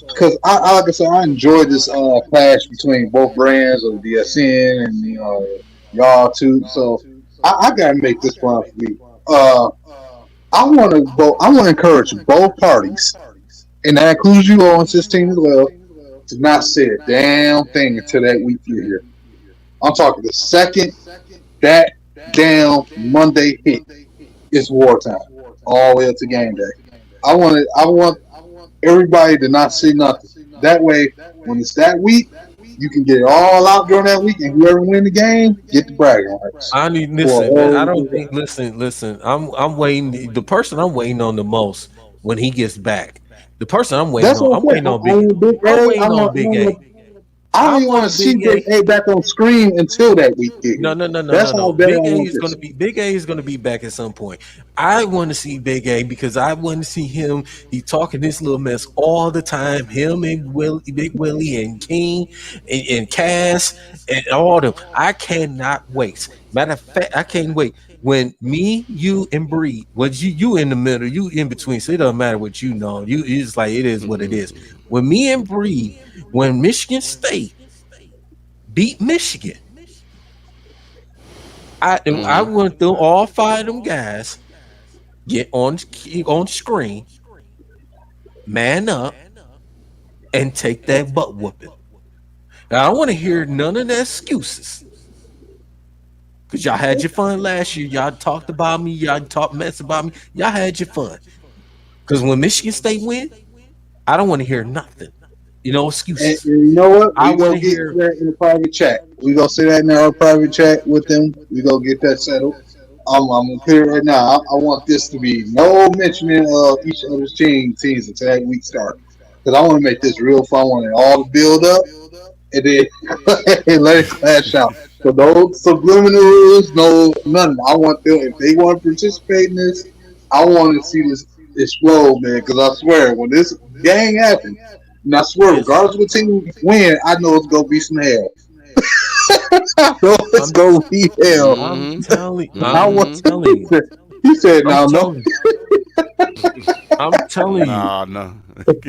Because like I said, I enjoy this clash between both brands of DSN and y'all too. So I gotta make this one for me. I want to go. I want to encourage both parties, and that includes you on 16 as well, to not say a damn thing until that week you're here. I'm talking the second that damn Monday hit. It's wartime, all the way up to game day. I want everybody to not see nothing. That way, when it's that week, you can get it all out during that week, and whoever win the game, get the bragging rights. I need listen, man. I don't think. Listen. I'm waiting. The person I'm waiting on the most when he gets back. The person I'm waiting That's on. what I'm I'm saying. waiting on Big. Big I'm A. waiting on Big A. I I don't even want to want see Big Big A. A back on screen until that week get No, here. no, no, no, That's no, how no. bad I want this. Big A is gonna be back at some point. I want to see Big A because I want to see him. He talking this little mess all the time. Him and Big Willie and King and Cass and all of them. I cannot wait. Matter of fact, I can't wait. When me, you, and Bree, what you in the middle, you in between, so it doesn't matter what you know. It's like it is what it is. When me and Bree, when Michigan State beat Michigan. I went through all five of them guys, get on screen, man up, and take that butt whooping. Now, I don't want to hear none of the excuses. Because y'all had your fun last year. Y'all talked about me. Y'all talked mess about me. Y'all had your fun. Because when Michigan State win, I don't want to hear nothing. No excuses. And you know what? I We gonna want to get hear. that in the private chat. We gonna say that in our private chat with them. We gonna get that settled. I'm gonna clear it right now. I want this to be no mentioning of each other's teams until that week start. Because I want to make this real fun. I want it all to build up and then and let it clash out. So no subliminal rules, no none. I want them if they want to participate in this. I want to see this explode, man. Because I swear, when this gang happens, and I swear, regardless of what team win, I know it's gonna be some hell. I know it's gonna be hell. I'm telling. I I'm want. telling you. He said, "Now, I'm no." telling you. I'm telling you. No.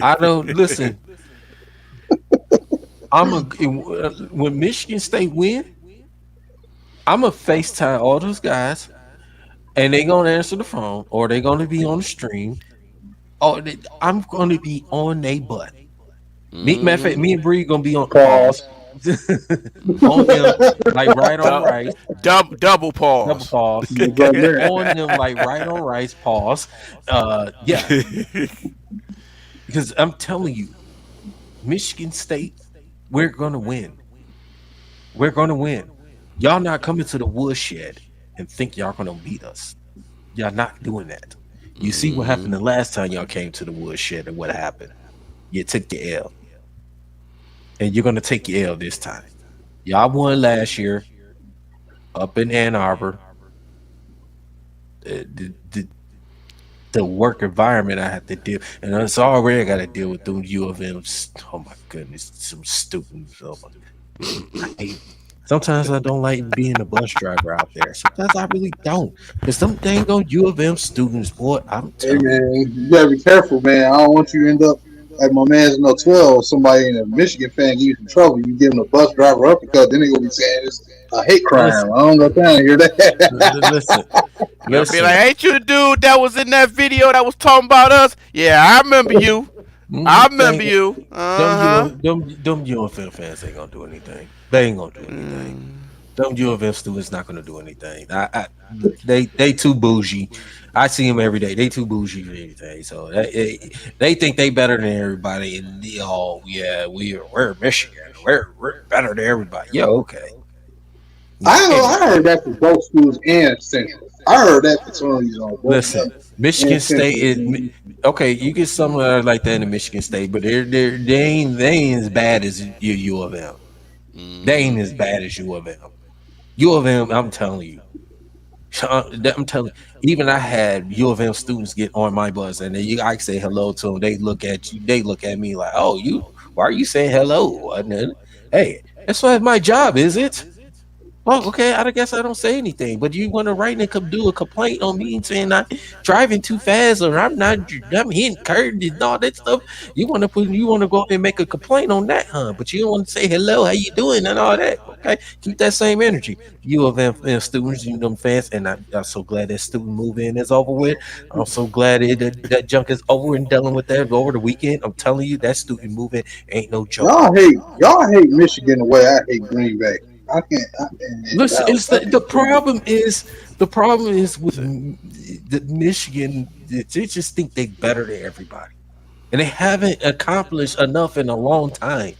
I don't listen. When Michigan State win, I'm gonna FaceTime all those guys, and they gonna answer the phone, or they gonna be on the stream, or I'm gonna be on their butt. Matter of fact, me and Bree gonna be on pause. On them like right on rice. Double Double pause. pause. Right there. On them like right on rice. Pause. Yeah, because I'm telling you, Michigan State, we're gonna win. We're gonna win. Y'all not coming to the woodshed and think y'all gonna beat us. Y'all not doing that. You see what happened the last time y'all came to the woodshed and what happened? You took your L. And you're gonna take your L this time. Y'all won last year up in Ann Arbor. The work environment I have to deal, and it's already got to deal with them U of M. Oh my goodness, some students. Oh my, sometimes I don't like being a bus driver out there. Sometimes I really don't, because some dang old U of M students, boy, I'm Hey telling you. man, you gotta be careful, man. I don't want you to end up like my man's in 12. Somebody in a Michigan fan get you in trouble. You give them a bus driver up because then they gonna be saying it's a hate crime. Listen. I don't go down and hear that. Listen, They'll be like, ain't you the dude that was in that video that was talking about us? Yeah, I remember you. I remember you. Them U of M fans ain't gonna do anything. They ain't gonna do anything. Them U of M students not gonna do anything. They too bougie. I see them every day. They too bougie for anything. So they think they better than everybody. And yeah, we're Michigan. We're better than everybody. Yeah, okay. I heard that for both schools and Central. I heard that for some reason on both. Listen, Michigan State is okay. You get somewhere like that in Michigan State, but they ain't as bad as U of M. They ain't as bad as U of M. U of M, I'm telling you. Even I had U of M students get on my bus, and I say hello to them. They look at you. They look at me like, "Oh, why are you saying hello?" And then, hey, that's why my job, is it? Well, okay, I guess I don't say anything, but you want to write and do a complaint on me and saying I'm driving too fast or I'm hitting curves and all that stuff. You want to go and make a complaint on that, huh? But you don't want to say hello, how you doing, and all that. Okay, keep that same energy. U of M students, you them fans, and I'm so glad that student move-in is over with. I'm so glad that junk is over and done with that over the weekend. I'm telling you, that student move-in ain't no joke. Y'all hate Michigan the way I hate Green Bay. I can't. Listen, the problem is with the Michigan. They just think they're better than everybody, and they haven't accomplished enough in a long time.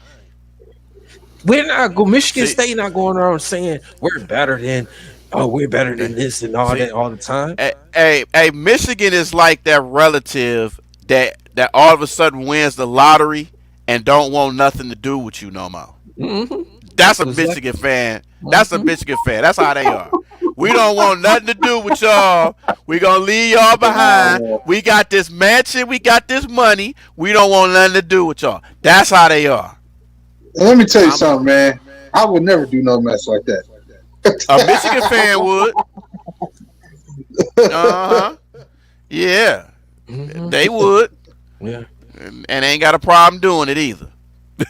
Michigan State not going around saying we're better than this and all that all the time. Hey, Michigan is like that relative that all of a sudden wins the lottery and don't want nothing to do with you no more. Mm-hmm. That's a Michigan fan. That's a Michigan fan. That's how they are. We don't want nothing to do with y'all. We gonna leave y'all behind. We got this mansion. We got this money. We don't want nothing to do with y'all. That's how they are. Let me tell you something, man. I would never do no mess like that. A Michigan fan would. Yeah. Mm-hmm. They would. Yeah. And ain't got a problem doing it either.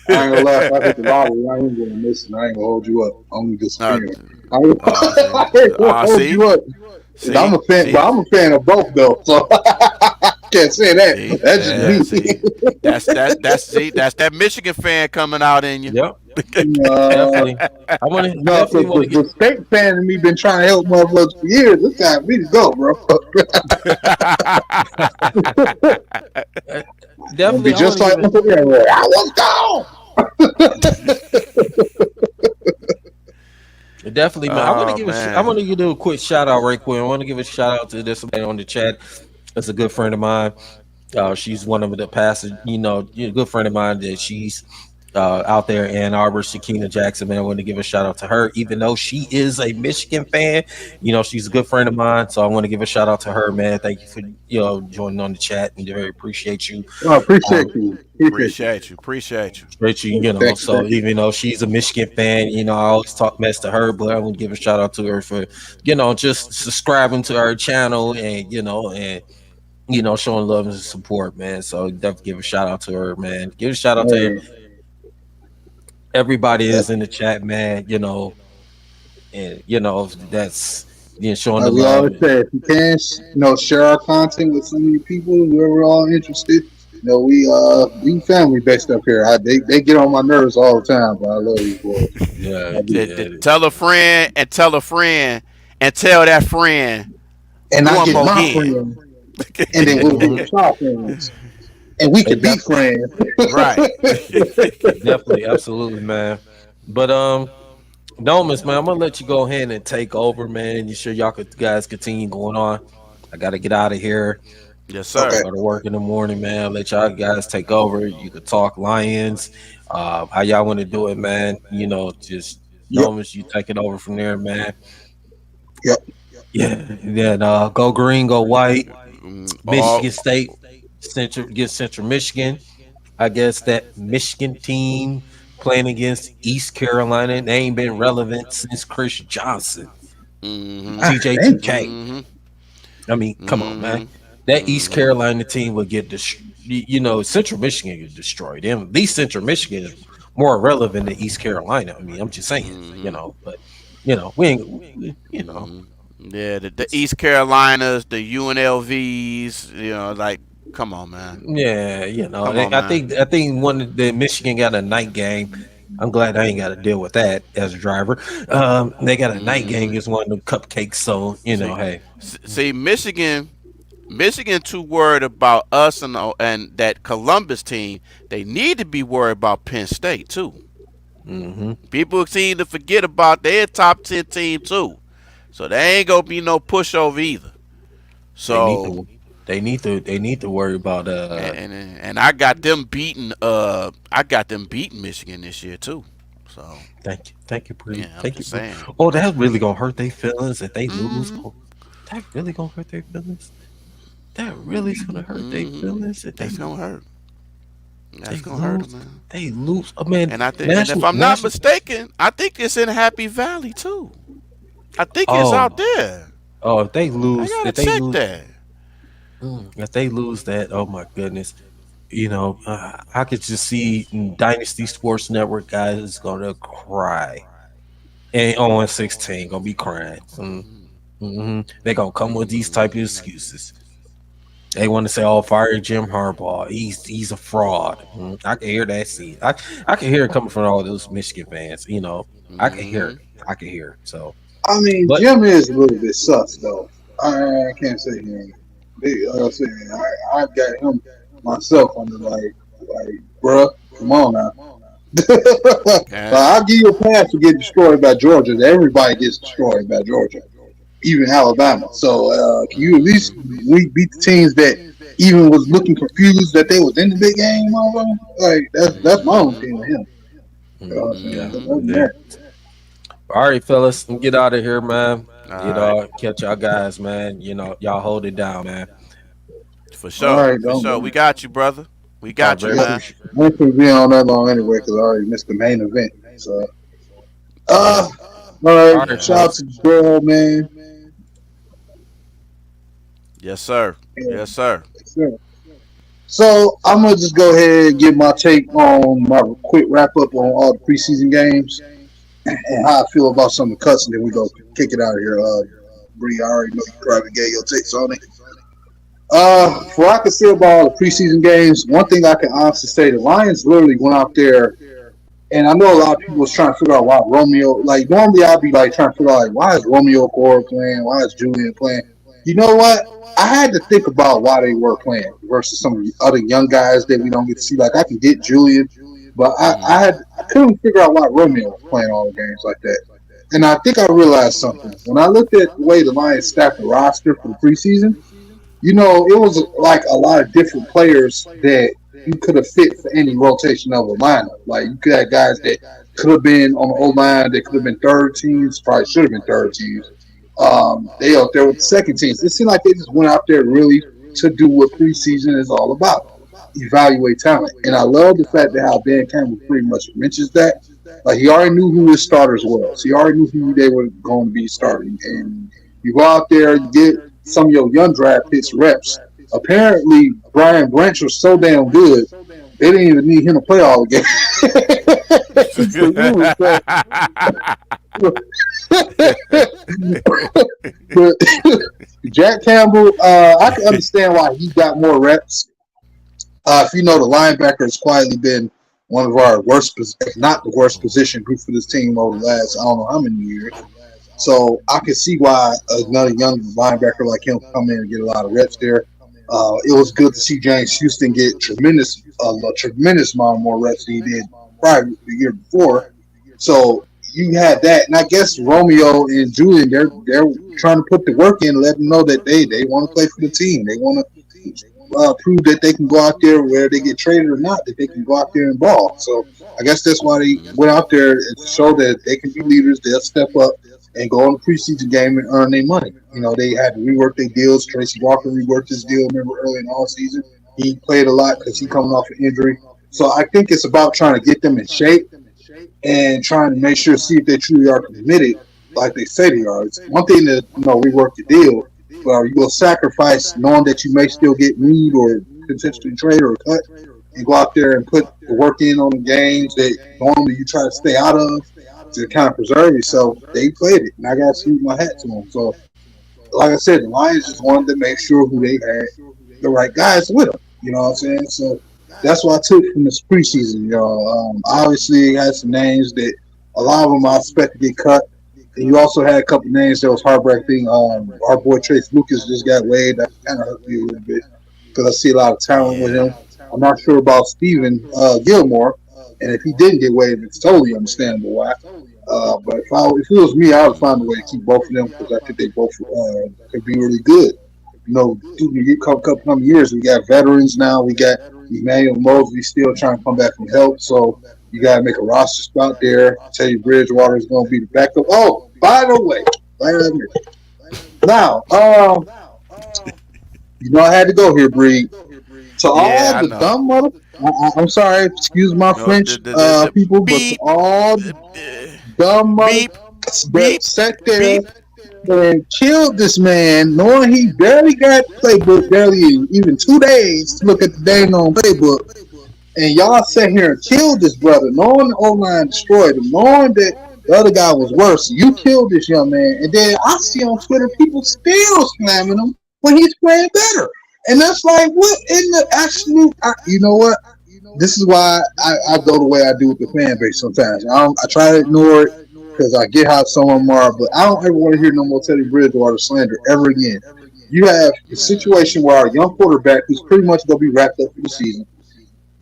I ain't gonna lie. If I hit the lottery, I ain't gonna miss it. I ain't gonna hold you up. I'm gonna disappear. I ain't gonna hold you up. I'm a fan, but I'm a fan of both though. So I can't say that. That's just me. That's that Michigan fan coming out in you. Yep. Definitely. I want to No, definitely want to the state fan and me been trying to help motherfuckers for years. It's time for me to go, bro. It'll be definitely. I just want to like give it. I was gone. Definitely, man. I want to Oh give I man. want to do a quick shout out right quick. I want to give a shout out to this man on the chat. That's a good friend of mine. She's one of the past, good friend of mine that she's out there in Ann Arbor, Shakina Jackson, man. I want to give a shout out to her, even though she is a Michigan fan. She's a good friend of mine, so I want to give a shout out to her, man. Thank you for joining on the chat, and very appreciate you. I appreciate you. Appreciate you. Appreciate you, Thank So you. even though she's a Michigan fan, I always talk mess to her, but I want to give a shout out to her for, just subscribing to our channel and showing love and support, man. So definitely give a shout out to her, man. Give a shout out to Hey, everybody is in the chat, man. And that's showing the like we love. always say, if you can, share our content with some of you people who are all interested. We family based up here. They get on my nerves all the time, but I love these boys. Tell a friend and tell a friend and tell that friend And I one get more my again. friend, and then we'll be our friends, and we can be friends. Right. Definitely, absolutely, man. But Domus, man, I'm gonna let you go ahead and take over, man. You sure guys continue going on? I gotta get out of here. Yes, sir. Okay. Go to work in the morning, man. I'll let y'all guys take over. You could talk Lions. How y'all want to do it, man? Just Yep. Domus, you take it over from there, man. Yep. Yeah. And then go green, go white. Michigan State, Central Michigan. I guess that Michigan team playing against East Carolina. They ain't been relevant since Chris Johnson. TJ2K. I mean, come on, man. That East Carolina team would get destroyed. Central Michigan get destroyed. Them, at least Central Michigan is more relevant than East Carolina. I mean, I'm just saying, but we ain't, Yeah, the East Carolinas, the UNLVs, like, come on, man. Yeah, Come on, I think one of the Michigan got a night game. I'm glad I ain't got to deal with that as a driver. They got a night game against one of them cupcakes, so hey. See, Michigan too worried about us and that Columbus team. They need to be worried about Penn State too. People seem to forget about their top 10 team too, so they ain't gonna be no pushover either. So they need to worry about and I got them beating Michigan this year too. So thank you, pretty. Yeah, Thank you. saying. Oh, that's really gonna hurt their feelings if they lose. Oh, that really gonna hurt their feelings. That really is gonna hurt their feelings. That's gonna hurt. That's gonna hurt them, man. They lose. Oh man, And if I'm not mistaken, I think it's in Happy Valley too. I think it's out there. Oh, if they lose, I gotta check that. If they lose that, oh my goodness, I could just see Dynasty Sports Network guys is gonna cry, and on 16 gonna be crying. They gonna come with these type of excuses. They want to say, "Oh, fire Jim Harbaugh. He's a fraud." I can hear that. I can hear it coming from all those Michigan fans. I can hear it. I can hear it. So, I mean, Jim is a little bit sus though. I can't say him. I've got him myself under like, bruh, come on now. I'll give you a pass to get destroyed by Georgia. Everybody gets destroyed by Georgia, even Alabama. So can you at least beat the teams that even was looking confused that they was in the big game? Like that's my own team with him. All right, fellas, get out of here, man. Catch y'all guys, man. Y'all hold it down, man. For sure. All right, for sure. We got you, brother. We got you, man. I ain't be on that long anyway because I already missed the main event. So, all right. Shout out to the girl, man. Yes, sir. Yes, sir. So I'm gonna just go ahead and give my take on my quick wrap up on all the preseason games and how I feel about some of the cuts, and then we go kick it out of here. Bree, I already know you probably gave your takes on it. For what I can say about all the preseason games, one thing I can honestly say, the Lions literally went out there And I know a lot of people was trying to figure out why Romeo. Like normally, I'd be like trying to figure out like why is Romeo Core playing? Why is Julian playing? You know what? I had to think about why they were playing versus some of the other young guys that we don't get to see. Like I can get Julian, but I couldn't figure out why Romeo was playing all the games like that. And I think I realized something when I looked at the way the Lions stacked the roster for the preseason. You know, it was like a lot of different players that you could have fit for any rotation of a lineup. Like you could have guys that could have been on the O line, that could have been third teams, probably should have been third teams. They out there with the second teams. It seemed like they just went out there really to do what preseason is all about. Evaluate talent. And I love the fact that how Dan Campbell pretty much mentions that. Like he already knew who his starters were. So he already knew who they were going to be starting. And you go out there, you get some of your young draft picks reps. Apparently, Brian Branch was so damn good, they didn't even need him to play all the games. But Jack Campbell, I can understand why he got more reps. If you know, the linebacker has quietly been one of our worst, if not the worst position group for this team over the last, I don't know how many years. So I can see why another young linebacker like him come in and get a lot of reps there. It was good to see James Houston get a tremendous amount more reps than he did prior the year before. So you had that, and I guess Romeo and Julian, they're trying to put the work in and let them know that they want to play for the team. They want to prove that they can go out there, whether they get traded or not, that they can go out there and ball. So I guess that's why they went out there and show that they can be leaders. They'll step up and go on the preseason game and earn their money. You know, they had to rework their deals. Tracy Walker reworked his deal, remember, early in the offseason. He played a lot because he coming off an injury. So I think it's about trying to get them in shape and trying to make sure, see if they truly are committed like they say they are. It's one thing to, rework the deal, but are you going to sacrifice knowing that you may still get need or potentially trade or cut and go out there and put the work in on the games that normally you try to stay out of to kind of preserve yourself? They played it, and I got to shoot my hat to them. So, like I said, the Lions just wanted to make sure who they had the right guys with them. You know what I'm saying? So that's what I took from this preseason. Obviously, had some names that a lot of them I expect to get cut. And you also had a couple of names that was heartbreaking. Our boy Trace Lucas just got waived. That kind of hurt me a little bit because I see a lot of talent with him. I'm not sure about Steven Gilmore. And if he didn't get waived, it's totally understandable why. But if it was me, I would find a way to keep both of them because I think they both could be really good. You couple of years, we got veterans now. We got Emmanuel Mosley still trying to come back from help. So you got to make a roster spot there. Teddy Bridgewater is going to be the backup. Oh, by the way, now, I had to go here, Bree. To all the dumb I'm sorry, excuse my French people, but to all the dumb that sat there and killed this man, knowing he barely got playbook, barely even 2 days to look at the dang on playbook, and y'all sat here and killed this brother, knowing the O-line destroyed him, knowing that the other guy was worse. You killed this young man, and then I see on Twitter people still slamming him when he's playing better. And that's like, what in the absolute? You know what? This is why I go the way I do with the fan base sometimes. I try to ignore it because I get how some of them are, but I don't ever want to hear no more Teddy Bridgewater slander ever again. You have a situation where our young quarterback, who's pretty much going to be wrapped up for the season,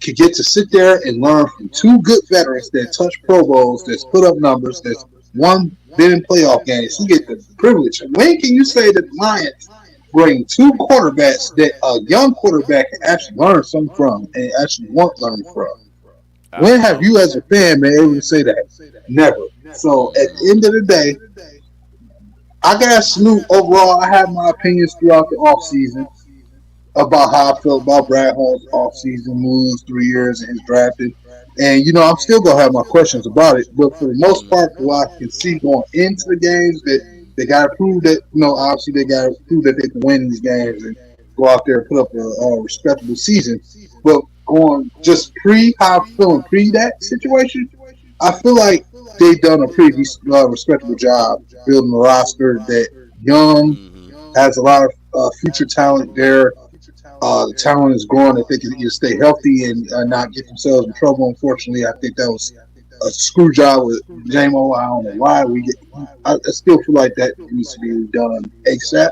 can get to sit there and learn from two good veterans that touch Pro Bowls, that's put up numbers, that's been in playoff games. He get the privilege. When can you say that the Lions bring two quarterbacks that a young quarterback can actually learn something from and actually want to learn from? When have you as a fan been able to say that? Never. So at the end of the day, I got to salute overall. I have my opinions throughout the offseason about how I felt about Brad Hall's offseason moves, 3 years and his drafting. And, I'm still going to have my questions about it. But for the most part, what I can see going into the games, that they got to prove that, obviously they got to prove that they can win these games and go out there and put up a respectable season. But going just how I'm feeling pre that situation, I feel like they've done a pretty respectable job building a roster that young, has a lot of future talent there. The talent is growing. If they can either stay healthy and not get themselves in trouble. Unfortunately, I think that was a screw job with JMO. I don't know why we get. I still feel like that needs to be done ASAP.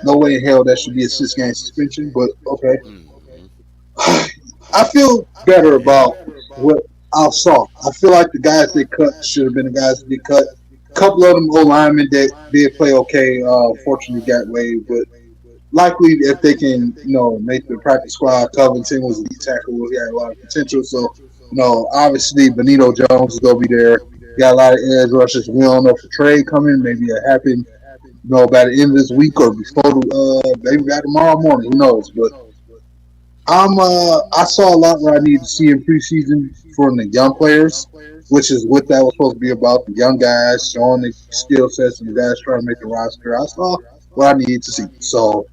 No way in hell that should be a 6 game suspension, but okay. Mhm. I feel better Yeah. about what I saw. I feel like the guys they cut should have been the guys that get cut. A couple of them old linemen that did play okay, fortunately got waived, but likely if they can, make the practice squad. Covington was a lead tackle. He had a lot of potential. So, obviously Benito Jones is gonna be there. Got a lot of edge rushers. We don't know if a trade coming. Maybe it happen, by the end of this week or before maybe by tomorrow morning. Who knows? But I saw a lot where I need to see in preseason from the young players, which is what that was supposed to be about. The young guys showing the skill sets and the guys trying to make the roster. I saw what I needed to see. So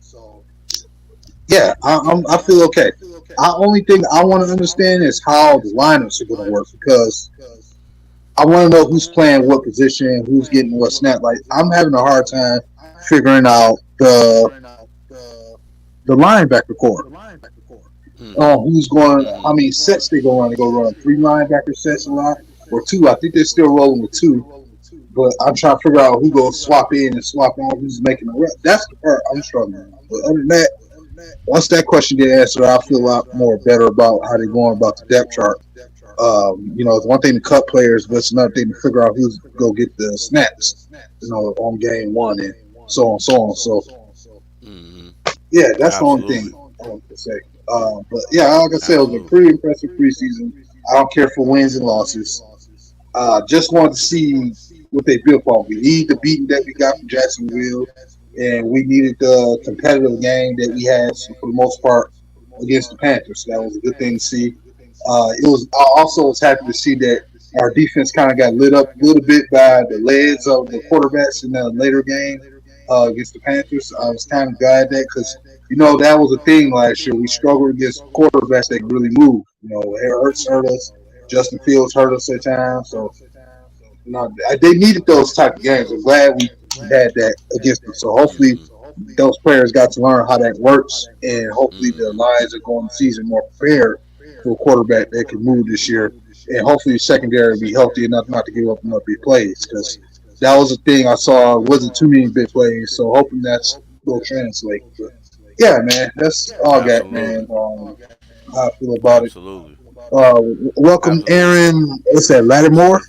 yeah, I feel okay. The only thing I want to understand is how the lineups are going to work because I want to know who's playing what position, who's getting what snap. Like I'm having a hard time figuring out the linebacker core. Mhm. Who's going? How Mhm. many sets they go run? They go run 3 linebacker sets a lot or two. I think they're still rolling with two. But I'm trying to figure out who goes swap in and swap on. Who's making the rep? That's the part I'm struggling with. But other than that, once that question gets answered, I feel a lot more better about how they're going about the depth chart. It's one thing to cut players, but it's another thing to figure out who's go get the snaps, on game one and so on, so on. So Mhm. yeah, that's the only thing Absolutely. I want to say. But yeah, like I said, it was a Absolutely. pretty impressive preseason. I don't care for wins and losses. Just wanted to see what they built on. We need the beating that we got from Jacksonville, and we needed the competitive game that we had for the most part against the Panthers. So that was a good thing to see. It was. I also was happy to see that our defense kind of got lit up a little bit by the legs of the quarterbacks in the later game against the Panthers. I was kind of glad that because that was a thing last year. We struggled against quarterbacks that could really move. Hurts hurt us. Justin Fields hurt us at times. So they needed those type of games. I'm glad we had that against them. So hopefully Mhm. those players got to learn how that works, and hopefully the Mhm. Lions are going to season more prepared for a quarterback that can move this year, and hopefully the secondary will be healthy enough not to give up enough big plays because that was a thing I saw. It wasn't too many big plays, so hoping that's will translate. But yeah, man, that's all I got, Absolutely. man. How I feel about it. Absolutely. Welcome, Absolutely. Aaron. What's that, Lattimore?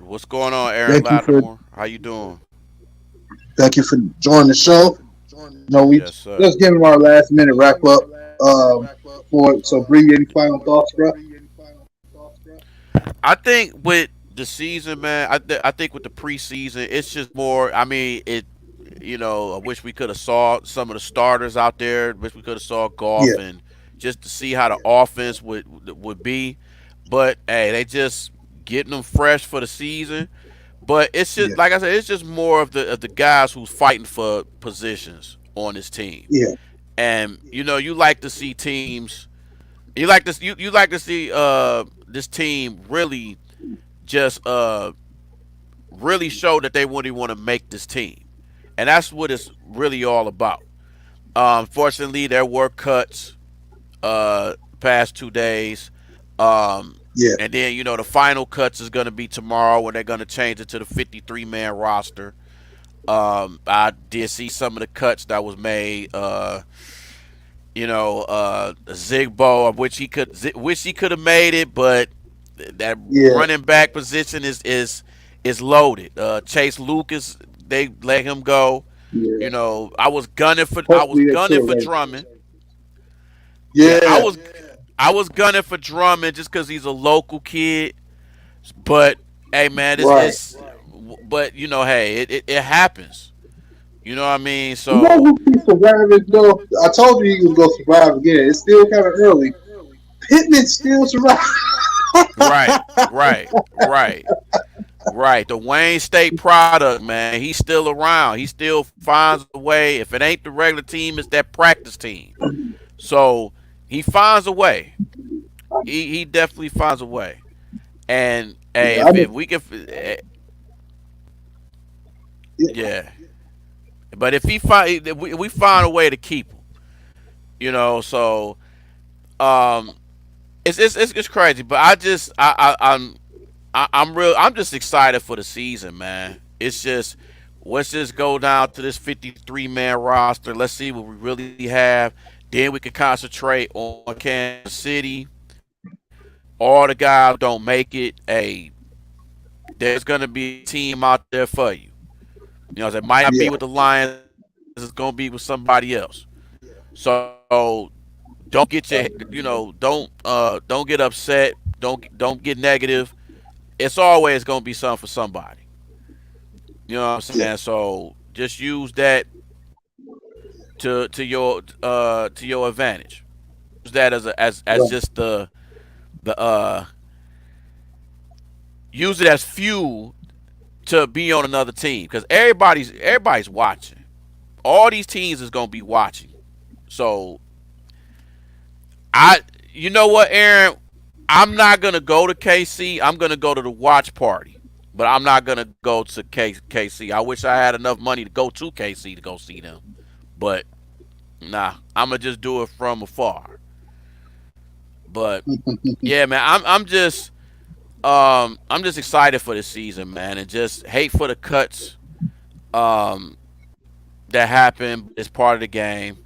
What's going on, Aaron Thank you for Lattimore? How you doing? thank you for joining the show. We Yes, sir. just giving our last minute wrap up. For so, Bree, any final thoughts, bro? I think with the season, man, I think with the preseason, it's just more. I mean, I wish we could have saw some of the starters out there. Wish we could have saw Yeah, Golf and just to see how the offense would be. But hey, they just getting them fresh for the season. But it's just yeah, like I said, it's just more of the guys who's fighting for positions on this team. yeah, And you like to see teams. You like to see this team really show that they really want to make this team, and that's what it's really all about. Fortunately, there were cuts past 2 days, yeah, and then the final cuts is going to be tomorrow when they're going to change it to the 53-man roster. I did see some of the cuts that was made. Zigbo, of which wish he could have made it, but that yeah, running back position is loaded. Chase Lucas, they let him go. yeah. I was Hopefully they gunning still for right. Drummond. Yeah, Yeah, I was gunning for Drummond just because he's a local kid. But hey, man, right. but hey, it happens. You know what I mean? You know So who keeps surviving though? I told you he was gonna survive again. It's still kind of early. Pittman still surviving. right, right, right. Right, the Wayne State product, man. He's still around. He still finds a way. If it ain't the regular team, it's that practice team. So he finds a way. He definitely finds a way. And hey, Yeah, I if mean, we can, yeah, yeah. But if we find a way to keep him, so um, it's crazy. But I'm I'm just excited for the season, man. It's just let's just go down to this 53-man roster. Let's see what we really have. Then we can concentrate on Kansas City. All the guys don't make it. Hey, there's gonna be a team out there for you. You know, it might not be with the Lions. It's gonna be with somebody else. So don't get your don't get upset. Don't get negative. It's always gonna be something for somebody. You know what I'm saying? So just use that to your advantage. Use that as just the use it as fuel to be on another team because everybody's watching. All these teams is gonna be watching. So you know what, Aaron? I'm not gonna go to KC. I'm gonna go to the watch party, but I'm not gonna go to KC. I wish I had enough money to go to KC to go see them, but nah, I'm gonna just do it from afar. But yeah, man, I'm just excited for this season, man, and just hate for the cuts that happen as part of the game.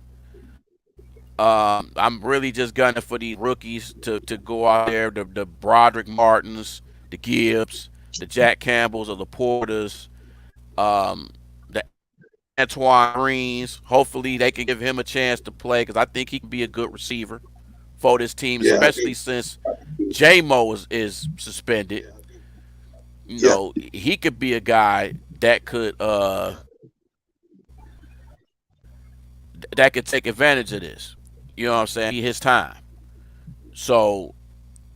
I'm really just gunning for these rookies to go out there, the Broderick Martins, the Gibbs, the Jack Campbells, or the Porters, the Antoine Greens. Hopefully they can give him a chance to play because I think he can be a good receiver for this team, especially since J-Mo is suspended. You know, he could be a guy that could take advantage of this. You know what I'm saying? His time. So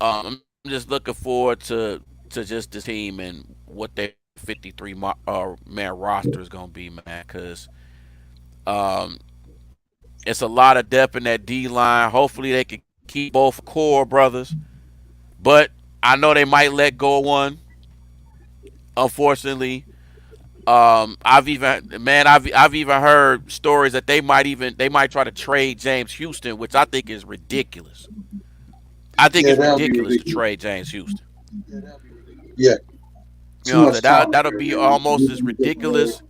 I'm just looking forward to just this team and what their 53 man roster is gonna be, man. Because it's a lot of depth in that D line. Hopefully they can keep both core brothers, but I know they might let go of one. Unfortunately, I've even heard stories that they might try to trade James Houston, which I think is ridiculous. I think it's ridiculous to trade James Houston. Yeah. You know, that'll be almost as ridiculous.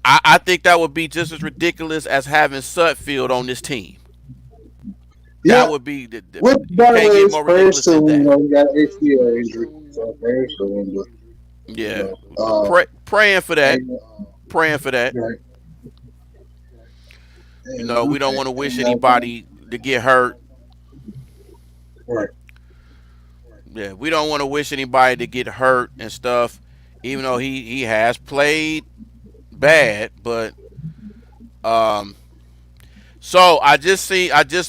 I think that would be just as ridiculous as having Sutfield on this team. That would be the Which, by the way, is more ridiculous than that. He got an ACL injury. So prayers for him. Yeah. Praying for that. Praying for that. Right. You know, we don't want to wish anybody to get hurt. Right. Yeah, we don't want to wish anybody to get hurt and stuff, even though he has played bad, but so I just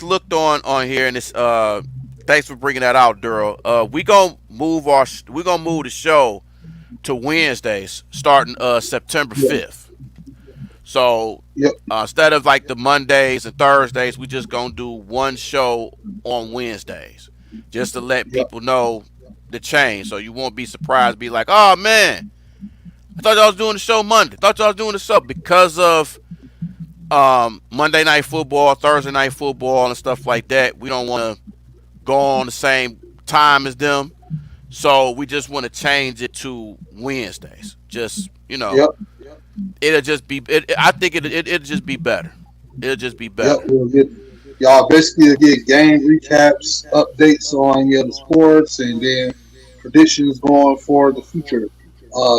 looked on here and it's thanks for bringing that out, Duro. We're gonna move the show to Wednesdays starting September 5th. So instead of like the Mondays and Thursdays, we just gonna do one show on Wednesdays, just to let people know the change. So you won't be surprised, be like, oh man, I thought y'all was doing the show Monday. Thought y'all was doing the show because of Monday Night Football, Thursday Night Football, and stuff like that. We don't want to go on the same time as them, so we just want to change it to Wednesdays. Just it'll just be. I think it'll just be better. It'll just be better. We'll y'all basically get game recaps, updates on the sports, and then predictions going for the future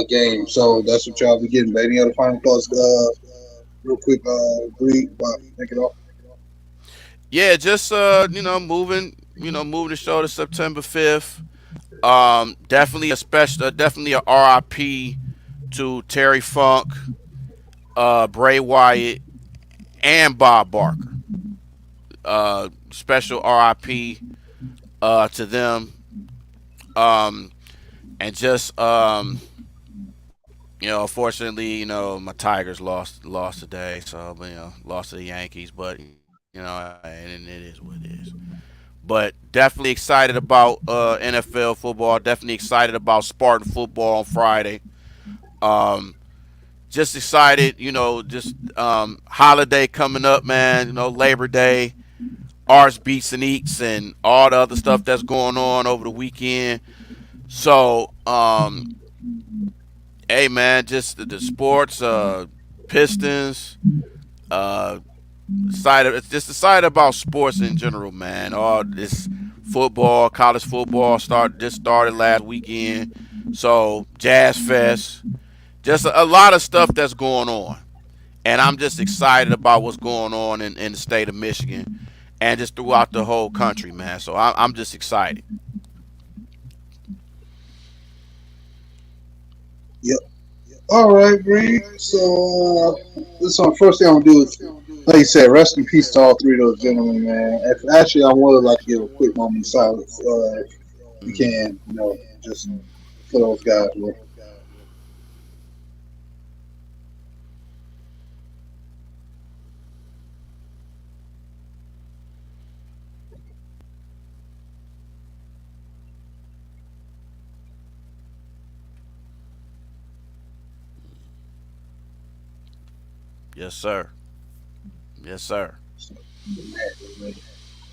game. So that's what y'all be getting. But any other final thoughts? Real quick, make it off. Yeah, just moving the show to September 5th. Definitely a RIP to Terry Funk, Bray Wyatt, and Bob Barker. Special RIP to them. And just unfortunately, my Tigers lost today, so lost to the Yankees, but and it is what it is. But definitely excited about NFL football. Definitely excited about Spartan football on Friday. Just excited, just holiday coming up, man. Labor Day. Arts Beats and Eats and all the other stuff that's going on over the weekend. So, hey man, just the sports, Pistons, uh, it's just excited about sports in general, man. All this football, college football just started last weekend. So Jazz Fest, just a lot of stuff that's going on, and I'm just excited about what's going on in the state of Michigan, and just throughout the whole country, man. So I'm just excited. Yep. All right, Bree. So this one first thing I'm gonna do is, like you said, rest in peace to all three of those gentlemen, man. Actually, I would like to give a quick moment of silence, if you can, just for those guys. Man. Yes, sir. Yes, sir.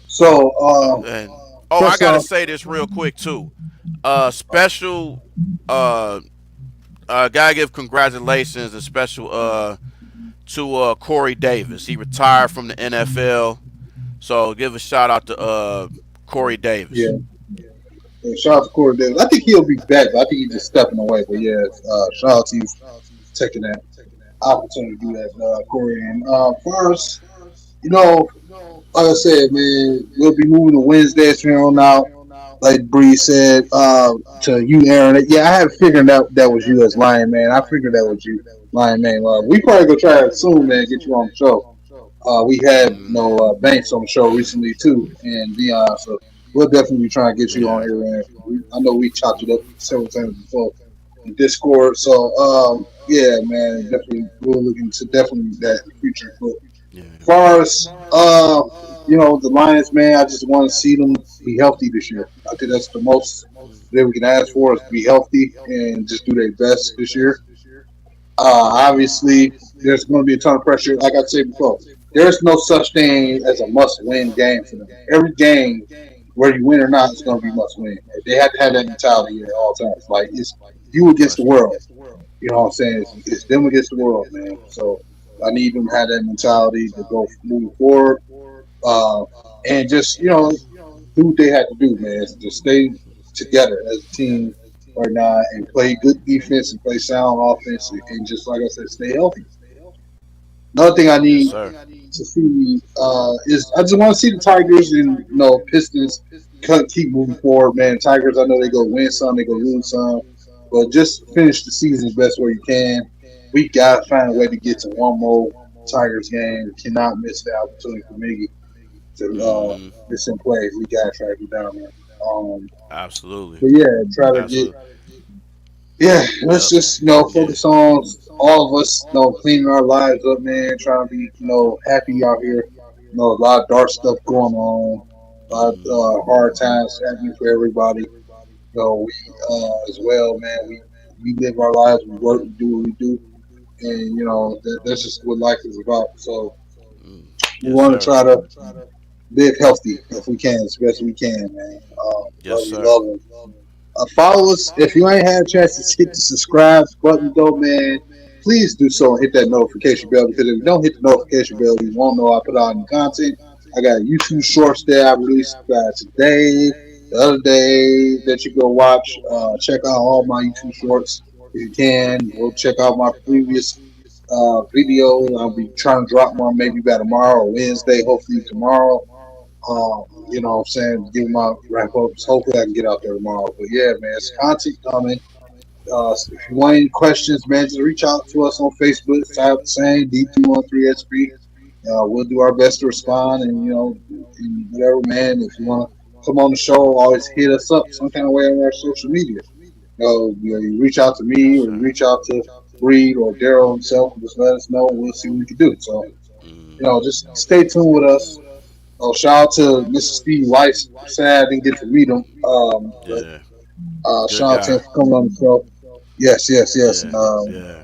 So, And I first gotta off, say this real quick too. Special. Gotta give congratulations and special to Corey Davis. He retired from the NFL. So give a shout out to Corey Davis. yeah, shout out to Corey Davis. I think he'll be back. But I think he's just stepping away. But yeah, shout out to you taking that opportunity to do that, Corey. And first, like I said, man, we'll be moving to Wednesdays from here on out. Like Bree said, to you, Aaron. Yeah, I had figured out that was you as Lion Man. I figured that was you, Lion Man. We probably gonna try it soon, man. Get you on the show. We had Banks on the show recently too, and Dion. So we'll definitely be trying to get you on Yeah. here, man. I know we chopped it up several times before in Discord. So yeah, man, definitely we're looking to definitely that in the future. But Yeah. as far as the Lions, man, I just want to see them be healthy this year. I think that's the most that we can ask for is to be healthy and just do their best this year. Obviously, there's going to be a ton of pressure. Like I said before, there's no such thing as a must-win game for them. Every game, whether you win or not, is going to be must-win. They have to have that mentality at all times. Like it's you against the world. You know what I'm saying? It's them against the world, man. So I need them to have that mentality to go moving forward, uh, and just do what they have to do, man. Just stay together as a team right now and play good defense and play sound offense and just like I said, stay healthy. Another thing I Yes, need sir. to see is I just want to see the Tigers and Pistons keep moving forward, man. Tigers, I know they go win some, they go lose some, but just finish the season the best way you can. We gotta find a way to get to one more Tigers game. We cannot miss the opportunity for Miggy to Hmm. miss him play. We gotta try to get down there. Absolutely. But yeah, try to get. Absolutely. Yeah, let's Yep. just Yeah. focus on all of us, cleaning our lives up, man. Trying to be happy out here. A lot of dark stuff going on, a lot of Hmm. hard times happening for everybody. We as well, man. We live our lives, we work, we do what we do, and that's just what life is about. So we Yes, want to sir. try to live healthy if we can, as best we can, man. Yes, Love you, sir. love you. Follow us if you ain't had a chance to hit the subscribe button, though, man. Please do so and hit that notification bell because if you don't hit the notification bell, you won't know I put out new content. I got YouTube shorts there I released today, the other day that you go watch. Check out all my YouTube shorts if you can. Go check out my previous video. I'll be trying to drop one maybe by tomorrow or Wednesday, hopefully tomorrow. What I'm saying, give my wrap ups. Hopefully, I can get out there tomorrow. But yeah, man, it's content coming. So if you want any questions, man, just reach out to us on Facebook. Type the same D313 we'll do our best to respond, and and whatever, man. If you want to come on the show, always hit us up some kind of way on our social media. You reach out to Yes, me or you sir. reach out to Reed or Daryl himself. Just let us know. We'll see what we can do. So Hmm. just stay tuned with us. Oh, shout out to Mr. Steve Weiss. Sad I didn't get to meet him. But Yeah. Good shout out to him guy. for coming on the show. Yes, yes, yes. And Yeah. Yeah.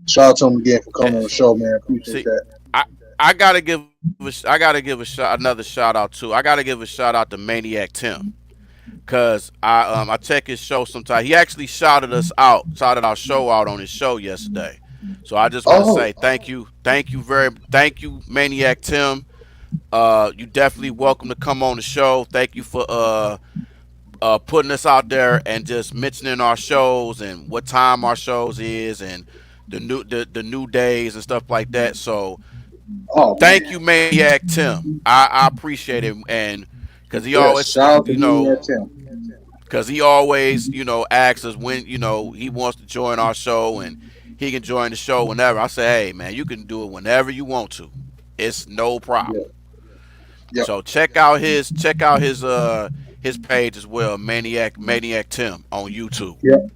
shout out to him again for coming Eh, on the show, man. Appreciate See, that. I I gotta give another shout out too. I gotta give a shout out to Maniac Tim. Cause I check his show sometimes. He actually shouted our show out on his show yesterday. So I just want to say thank you, thank you, Maniac Tim. You definitely welcome to come on the show. Thank you for putting us out there and just mentioning our shows and what time our shows is and the new days and stuff like that. So thank you, Maniac Tim. I appreciate it, and because he always, because he always, asks us when, he wants to join our show, and he can join the show whenever. I say, hey, man, you can do it whenever you want to. It's no problem. Yep. So check out his page as well, Maniac Tim on YouTube. Yep.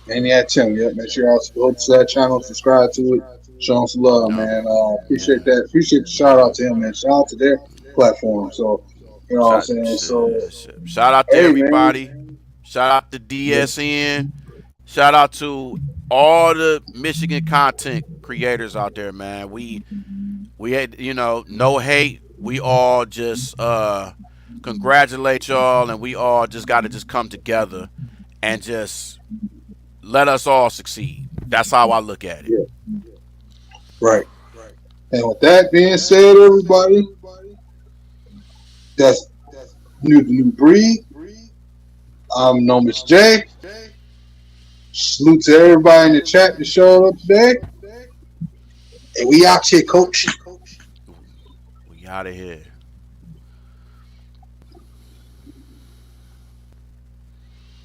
Maniac Tim. Yep. Make sure y'all go to that channel, subscribe to it, show him some love, man. Appreciate that. Appreciate the shout out to him, man. Shout out to their platform. So. You know what I'm saying? So shout out to everybody. Man. Shout out to DSN. Shout out to all the Michigan content creators out there, man. We had, no hate. We all just congratulate y'all, and we all just got to just come together and just let us all succeed. That's how I look at it. Yeah. Right. And with that being said, everybody, that's new breed. I'm Nomis J. Salute to everybody in the chat that showed up today. And we out here, coach. We out of here.